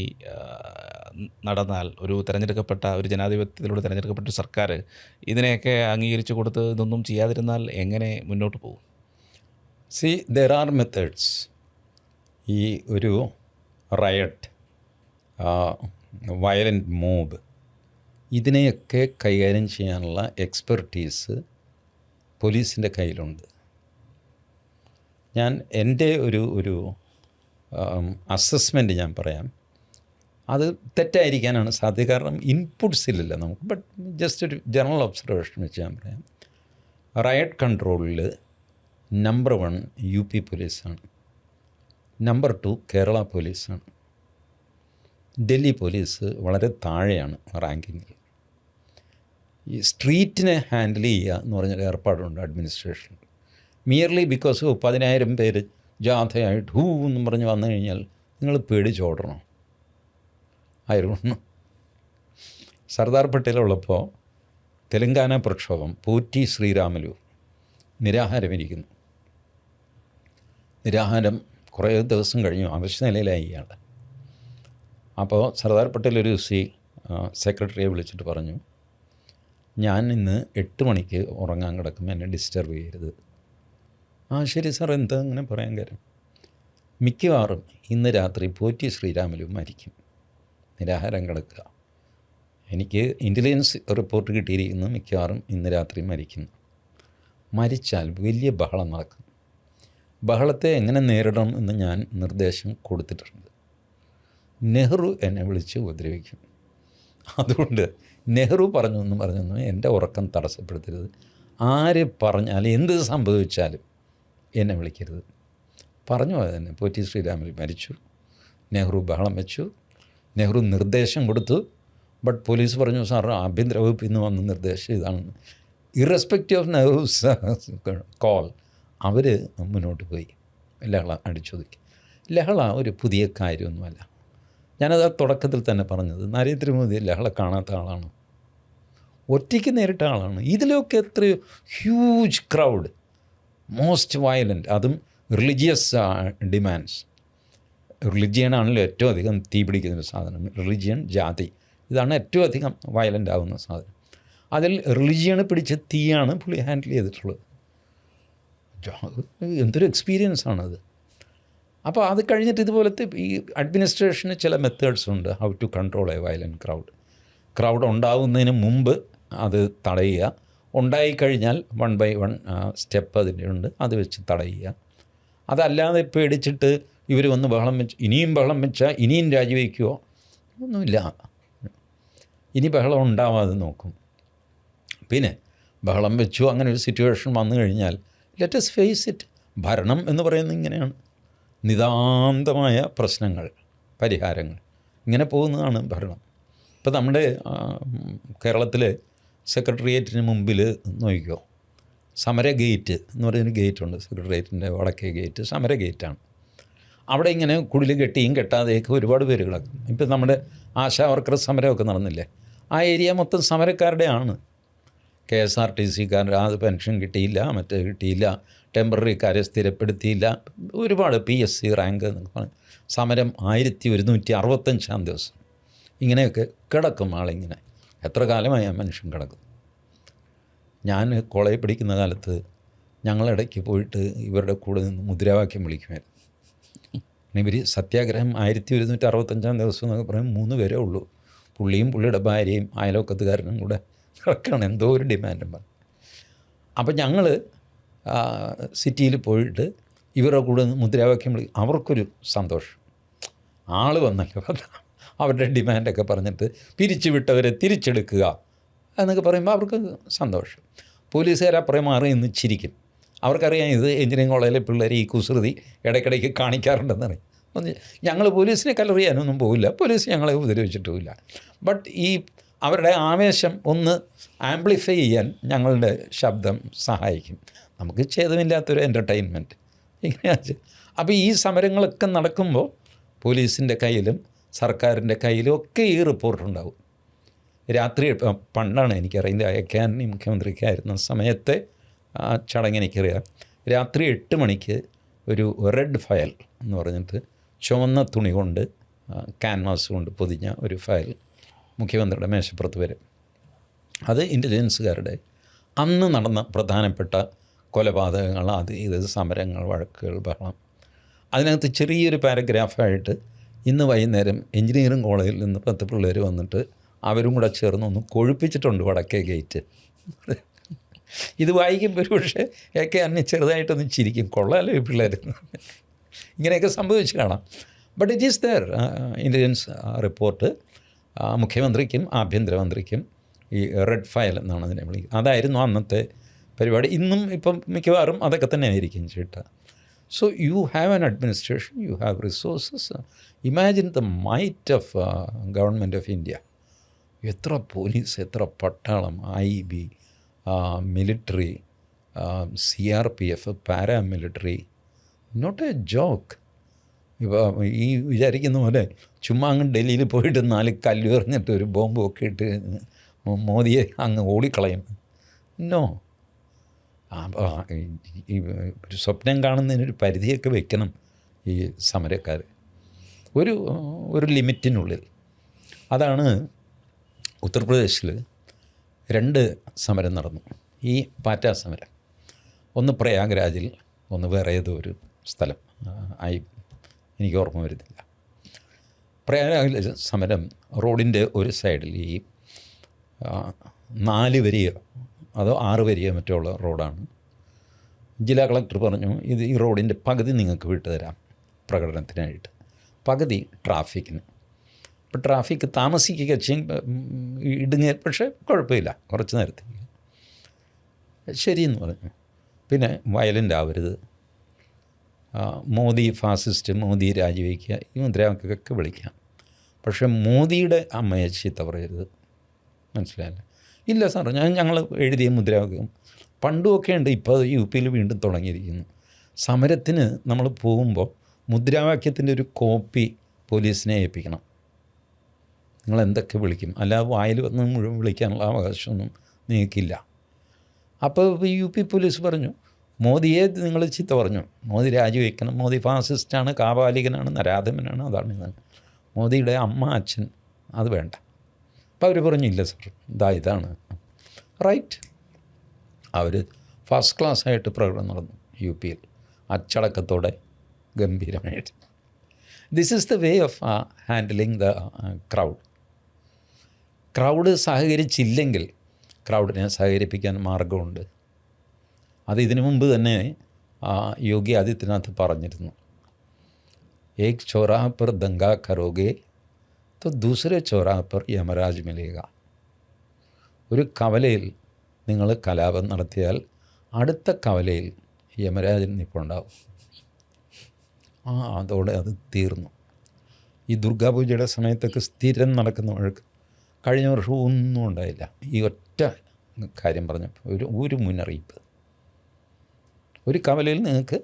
നടന്നാൽ, ഒരു ജനാധിപത്യത്തിലൂടെ തിരഞ്ഞെടുക്കപ്പെട്ട സർക്കാർ ഇതിനെയൊക്കെ അംഗീകരിച്ചു കൊടുത്ത് ഇതൊന്നും ചെയ്യാതിരുന്നാൽ എങ്ങനെ മുന്നോട്ട് പോകും? there are methods. ഈ ഒരു റയട്ട്, വയലൻറ്റ് മോബ്, ഇതിനെയൊക്കെ കൈകാര്യം ചെയ്യാനുള്ള എക്സ്പെർട്ടീസ് പോലീസിൻ്റെ കയ്യിലുണ്ട്. ഞാൻ എൻ്റെ ഒരു അസസ്മെൻറ്റ് ഞാൻ പറയാം. അത് തെറ്റായിരിക്കാനാണ് സാധ്യത. കാരണം ഇൻപുട്സ് ഇല്ലല്ലോ നമുക്ക്. ബട്ട് ജസ്റ്റ് ഒരു ജനറൽ ഒബ്സർവേഷൻ വെച്ച് ഞാൻ പറയാം. റയട്ട് കൺട്രോളിൽ നമ്പർ 1 UP പോലീസാണ്, നമ്പർ 2 കേരള പോലീസാണ്, ഡൽഹി പോലീസ് വളരെ താഴെയാണ് റാങ്കിങ്ങിൽ. ഈ സ്ട്രീറ്റിനെ ഹാൻഡിൽ ചെയ്യുക എന്ന് പറഞ്ഞൊരു ഏർപ്പാടുണ്ട് അഡ്മിനിസ്ട്രേഷനിൽ. മിയർലി ബിക്കോസ് 10,000 പേര് ജാഥയായിട്ട് എന്നും പറഞ്ഞ് വന്നു കഴിഞ്ഞാൽ നിങ്ങൾ പേടിച്ചോടണം. ആയിരുന്നു സർദാർ പട്ടേലുള്ളപ്പോൾ തെലങ്കാന പ്രക്ഷോഭം, പോറ്റി ശ്രീരാമലു നിരാഹാരമിരിക്കുന്നു. നിരാഹാരം കുറേ ദിവസം കഴിഞ്ഞു, അവശ്യ നിലയിലായി ഇയാൾ. അപ്പോൾ സർദാർ പട്ടേൽ ഒരു സെക്രട്ടറിയെ വിളിച്ചിട്ട് പറഞ്ഞു, ഞാൻ ഇന്ന് 8 മണിക്ക് ഉറങ്ങാൻ കിടക്കും, എന്നെ ഡിസ്റ്റർബ് ചെയ്യരുത്. ശരി സാർ, എന്താ അങ്ങനെ പറയാൻ കാര്യം? മിക്കവാറും ഇന്ന് രാത്രി പോറ്റി ശ്രീരാമലു മരിക്കും, നിരാഹാരം കിടക്കുക. എനിക്ക് ഇൻ്റലിജൻസ് റിപ്പോർട്ട് കിട്ടിയിരിക്കുന്നു, മിക്കവാറും ഇന്ന് രാത്രി മരിക്കുന്നു. മരിച്ചാൽ വലിയ ബഹളം നടക്കും. ബഹളത്തെ എങ്ങനെ നേരിടണം എന്ന് ഞാൻ നിർദ്ദേശം കൊടുത്തിട്ടുണ്ട്. നെഹ്റു എന്നെ വിളിച്ച് ഉപദ്രവിക്കും. അതുകൊണ്ട് നെഹ്റു പറഞ്ഞൊന്നും എൻ്റെ ഉറക്കം തടസ്സപ്പെടുത്തരുത്. ആര് പറഞ്ഞാലും എന്ത് സംഭവിച്ചാലും എന്നെ വിളിക്കരുത്. പറഞ്ഞു പോയത് തന്നെ. പോറ്റി ശ്രീരാമലു മരിച്ചു, നെഹ്റു ബഹളം വെച്ചു, നെഹ്റു നിർദ്ദേശം കൊടുത്തു. ബട്ട് പോലീസ് പറഞ്ഞു, സാർ ആഭ്യന്തര വകുപ്പിൽ നിന്ന് വന്ന നിർദ്ദേശം ഇതാണെന്ന്. ഇറസ്പെക്റ്റീവ് ഓഫ് നെഹ്റൂസ് കോൾ അവർ മുന്നോട്ട് പോയി. ലഹള അടിച്ചൊതുക്കി. ലഹള ഒരു പുതിയ കാര്യമൊന്നുമല്ല. ഞാനത് ആ തുടക്കത്തിൽ തന്നെ പറഞ്ഞത്, നരേന്ദ്രമോദി ലഹള കാണാത്ത ആളാണ്, ഒറ്റയ്ക്ക് നേരിട്ട ആളാണ്. ഇതിലൊക്കെ എത്രയോ ഹ്യൂജ് ക്രൗഡ്, മോസ്റ്റ് വയലൻറ്റ്, അതും റിലീജിയസ് ഡിമാൻഡ്സ്. റിലിജിയനാണല്ലോ ഏറ്റവും അധികം തീ പിടിക്കുന്നൊരു സാധനം. റിലിജിയൻ, ജാതി, ഇതാണ് ഏറ്റവും അധികം വയലൻ്റ് ആവുന്ന സാധനം. അതിൽ റിലിജിയനെ പിടിച്ച തീയാണ് പുള്ളി ഹാൻഡിൽ ചെയ്തിട്ടുള്ളത്. എന്തൊരു എക്സ്പീരിയൻസ് ആണത്. അപ്പോൾ അത് കഴിഞ്ഞിട്ട് ഇതുപോലത്തെ ഈ അഡ്മിനിസ്ട്രേഷന് ചില മെത്തേഡ്സ് ഉണ്ട്, how to control a violent crowd ഉണ്ടാവുന്നതിന് മുമ്പ് അത് തടയുക, ഉണ്ടായിക്കഴിഞ്ഞാൽ 1 by 1 സ്റ്റെപ്പ് അതിൻ്റെ ഉണ്ട്, അത് വെച്ച് തടയുക. അതല്ലാതെ പേടിച്ചിട്ട് ഇവർ വന്ന് ബഹളം വെച്ച് ഇനിയും ബഹളം വെച്ചാൽ ഇനിയും രാജിവെക്കുമോ, ഒന്നുമില്ല. ഇനി ബഹളം ഉണ്ടാവാതെ നോക്കും. പിന്നെ ബഹളം വെച്ചു അങ്ങനെ ഒരു സിറ്റുവേഷൻ വന്നു കഴിഞ്ഞാൽ ലെറ്റ് us ഫേസ് ഇറ്റ്. ഭരണം എന്ന് പറയുന്നത് ഇങ്ങനെയാണ്, നിതാന്തമായ പ്രശ്നങ്ങൾ, പരിഹാരങ്ങൾ, ഇങ്ങനെ പോകുന്നതാണ് ഭരണം. ഇപ്പോൾ നമ്മുടെ കേരളത്തിലെ സെക്രട്ടേറിയറ്റിന് മുമ്പിൽ നോക്കിക്കോ, സമര ഗേറ്റ് എന്ന് പറയുന്ന ഗേറ്റുണ്ട്, സെക്രട്ടേറിയറ്റിൻ്റെ വടക്കേ ഗേറ്റ് സമര ഗേറ്റാണ്. അവിടെ ഇങ്ങനെ കുടിൽ കെട്ടിയും കെട്ടാതെയൊക്കെ ഒരുപാട് പേര് കിടക്കും. ഇപ്പം നമ്മുടെ ആശാ വർക്കർ സമരമൊക്കെ നടന്നില്ലേ, ആ ഏരിയ മൊത്തം സമരക്കാരുടെയാണ്. KSRTCക്കാരുടെ അത് പെൻഷൻ കിട്ടിയില്ല, മറ്റേ കിട്ടിയില്ല, ടെമ്പററിക്കാരെ സ്ഥിരപ്പെടുത്തിയില്ല, ഒരുപാട് PSC റാങ്ക് എന്നൊക്കെ പറഞ്ഞു സമരം 1165 ദിവസം ഇങ്ങനെയൊക്കെ കിടക്കും ആളിങ്ങനെ. എത്ര കാലമായി ആ മനുഷ്യൻ കിടക്കും. ഞാൻ കോളേജിൽ പഠിക്കുന്ന കാലത്ത് ഞങ്ങളിടയ്ക്ക് പോയിട്ട് ഇവരുടെ കൂടെ നിന്ന് മുദ്രാവാക്യം വിളിക്കുമായിരുന്നു. ഇവർ സത്യാഗ്രഹം 1165 ദിവസം എന്നൊക്കെ പറയും 3 പേരേ ഉള്ളൂ, പുള്ളിയും പുള്ളിയുടെ ഭാര്യയും അയലോക്കത്തുകാരനും കൂടെ കിടക്കണം, എന്തോ ഒരു ഡിമാൻഡും പറഞ്ഞു. അപ്പം ഞങ്ങൾ സിറ്റിയിൽ പോയിട്ട് ഇവരുടെ കൂടെ മുദ്രാവാക്യം വിളിക്കും. അവർക്കൊരു സന്തോഷം, ആൾ വന്നല്ലോ, അവരുടെ ഡിമാൻഡൊക്കെ പറഞ്ഞിട്ട് പിരിച്ചുവിട്ടവരെ തിരിച്ചെടുക്കുക എന്നൊക്കെ പറയുമ്പോൾ അവർക്ക് സന്തോഷം. പോലീസുകാരപ്പുറം മാറി നിന്ന് ചിരിക്കും. അവർക്കറിയാം ഇത് എഞ്ചിനീയറിംഗ് കോളേജിലെ പിള്ളേർ ഈ കുസൃതി ഇടയ്ക്കിടയ്ക്ക് കാണിക്കാറുണ്ടെന്നറിയാം. ഞങ്ങൾ പോലീസിനെ കല്ലെറിയാനൊന്നും പോവില്ല, പോലീസ് ഞങ്ങളെ ഉപദ്രവിച്ചിട്ടുമില്ല. ബട്ട് ഈ അവരുടെ ആവേശം ഒന്ന് ആംപ്ലിഫൈ ചെയ്യാൻ ഞങ്ങളുടെ ശബ്ദം സഹായിക്കും. നമുക്ക് ഛേദമില്ലാത്തൊരു എൻ്റർടൈൻമെൻറ്റ് ഇങ്ങനെയാണ്. അപ്പോൾ ഈ സമരങ്ങളൊക്കെ നടക്കുമ്പോൾ പോലീസിൻ്റെ കയ്യിലും സർക്കാരിൻ്റെ കയ്യിലും ഒക്കെ ഈ റിപ്പോർട്ടുണ്ടാവും. രാത്രി പണ്ടാണ് എനിക്കറിയില്ല, AKANTനി മുഖ്യമന്ത്രിക്കായിരുന്ന സമയത്തെ ആ ചടങ്ങ് എനിക്കറിയാം. രാത്രി 8 മണിക്ക് ഒരു റെഡ് ഫയൽ എന്ന് പറഞ്ഞിട്ട് ചുവന്ന തുണി കൊണ്ട് ക്യാൻവാസ് കൊണ്ട് പൊതിഞ്ഞ ഒരു ഫയൽ മുഖ്യമന്ത്രിയുടെ മേശപ്പുറത്ത് വരും. അത് ഇൻ്റലിജൻസുകാരുടെ അന്ന് നടന്ന പ്രധാനപ്പെട്ട കൊലപാതകങ്ങൾ, അത് ഇത് സമരങ്ങൾ, വഴക്കുകൾ, ബഹളം, അതിനകത്ത് ചെറിയൊരു പാരഗ്രാഫായിട്ട് ഇന്ന് വൈകുന്നേരം എഞ്ചിനീയറിംഗ് കോളേജിൽ നിന്ന് 10 പിള്ളേർ വന്നിട്ട് അവരും കൂടെ ചേർന്ന് ഒന്ന് കൊഴുപ്പിച്ചിട്ടുണ്ട് വടക്കേ ഗേറ്റ്. ഇത് വായിക്കുമ്പോൾ ഒരു പക്ഷേ AKANTനി ചെറുതായിട്ടൊന്ന് ചിരിക്കും, കൊള്ളാമല്ലോ ഈ പിള്ളേർ, ഇങ്ങനെയൊക്കെ സംഭവിച്ച് കാണാം. But it is there. Intelligence report മുഖ്യമന്ത്രിക്കും ആഭ്യന്തരമന്ത്രിക്കും ഈ റെഡ് ഫയൽ എന്നാണ് അതിനെ വിളിക്കുക. അതായിരുന്നു അന്നത്തെ പരിപാടി. ഇന്നും ഇപ്പം മിക്കവാറും അതൊക്കെ തന്നെ ആയിരിക്കും ചേട്ടാ. So you have an administration, you have resources. Imagine the might of government of India. എത്ര പോലീസ്, എത്ര പട്ടാളം, IB, military, CRPF, paramilitary, not a joke. ഇപ്പോൾ ഈ വിചാരിക്കുന്ന പോലെ ചുമ്മാ അങ്ങ് ഡൽഹിയിൽ പോയിട്ട് 4 കല്ല് എറിഞ്ഞിട്ട് ഒരു ബോംബ് ഒക്കെ ഇട്ട് മോദിയെ അങ്ങ് ഓടിക്കളയും. നോ. അപ്പോൾ ഈ ഒരു സ്വപ്നം കാണുന്നതിനൊരു പരിധിയൊക്കെ വെക്കണം ഈ സമരക്കാർ, ഒരു ലിമിറ്റിനുള്ളിൽ. അതാണ് ഉത്തർപ്രദേശിൽ 2 സമരം നടന്നു. ഈ പാറ്റ സമരം, ഒന്ന് പ്രയാഗ്രാജിൽ, ഒന്ന് വേറെ ഏതോ ഒരു സ്ഥലം, എനിക്ക് ഓർമ്മ വരുന്നില്ല. പ്രയാഗ്രാജിൽ സമരം റോഡിൻ്റെ ഒരു സൈഡിൽ ഈ 4 വരിയോ അതോ 6 വരിയോ മറ്റോ ഉള്ള റോഡാണ്. ജില്ലാ കളക്ടർ പറഞ്ഞു, ഈ റോഡിൻ്റെ പകുതി നിങ്ങൾക്ക് വിട്ടുതരാം പ്രകടനത്തിനായിട്ട്, പകുതി ട്രാഫിക്കിന്. ഇപ്പോൾ ട്രാഫിക് താമസിക്കുക ഇടുങ്ങിയ, പക്ഷേ കുഴപ്പമില്ല, കുറച്ച് നേരത്തേക്ക് ശരിയെന്ന് പറഞ്ഞു. പിന്നെ വയലൻ്റ് ആവരുത്, മോദി ഫാസിസ്റ്റ്, മോദി രാജിവെക്കുക, ഈ മുദ്രാവാക്യമൊക്കെ വിളിക്കാം, പക്ഷേ മോദിയുടെ അമ്മയെ ചീത്ത പറയരുത്. മനസ്സിലായില്ല? ഇല്ല സാർ, ഞങ്ങൾ എഴുതിയ മുദ്രാവാക്യം പണ്ടുമൊക്കെ ഉണ്ട്, ഇപ്പോൾ UPയിൽ വീണ്ടും തുടങ്ങിയിരിക്കുന്നു. സമരത്തിന് നമ്മൾ പോകുമ്പോൾ മുദ്രാവാക്യത്തിൻ്റെ ഒരു കോപ്പി പോലീസിനെ ഏൽപ്പിക്കണം. നിങ്ങൾ എന്തൊക്കെ വിളിക്കും, അല്ലാതെ വായിൽ വന്ന് മുഴുവൻ വിളിക്കാനുള്ള അവകാശമൊന്നും നിങ്ങൾക്കില്ല. അപ്പോൾ UP പോലീസ് പറഞ്ഞു, മോദിയെ നിങ്ങൾ ചീത്ത പറഞ്ഞു, മോദി രാജിവെക്കണം, മോദി ഫാസിസ്റ്റാണ്, കാപാലികനാണ്, നരാധമനാണ്, അതാണ് ഇതാണ്, മോദിയുടെ അമ്മ അച്ഛൻ അത് വേണ്ട. അപ്പോൾ അവർ പറഞ്ഞു, ഇല്ല സാർ, ഇതാണ് റൈറ്റ്. അവർ ഫസ്റ്റ് ക്ലാസ്സായിട്ട് പ്രകടനം നടന്നു UPയിൽ, അച്ചടക്കത്തോടെ ഗംഭീരമായിട്ട്. This is the way of handling the crowd സഹകരിച്ചില്ലെങ്കിൽ ക്രൗഡിനെ സഹകരിപ്പിക്കാൻ മാർഗമുണ്ട്. അത് ഇതിനു മുമ്പ് തന്നെ യോഗി ആദിത്യനാഥ് പറഞ്ഞിരുന്നു. ഏക് ചോറാ പർ ദംഗാ കരോഗെ തോ ദൂസരെ ചോറാ പർ യമരാജ് മിലേഗ. ഒരു കവലയിൽ നിങ്ങൾ കലാപം നടത്തിയാൽ അടുത്ത കവലയിൽ യമരാജൻ നിൽപ്പുണ്ടാവും. അതോടെ അത് തീർന്നു. ഈ ദുർഗാപൂജയുടെ സമയത്തൊക്കെ സ്ഥിരം നടക്കുന്ന വഴക്ക് കഴിഞ്ഞ വർഷം ഒന്നും ഉണ്ടായില്ല. ഈ ഒറ്റ കാര്യം പറഞ്ഞപ്പോൾ ഒരു മുന്നറിയിപ്പ്, ഒരു കവലയിൽ നിങ്ങൾക്ക്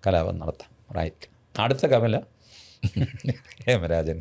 കലാപം നടത്താം, റൈറ്റ്, അടുത്ത കവല ഹേമരാജൻ.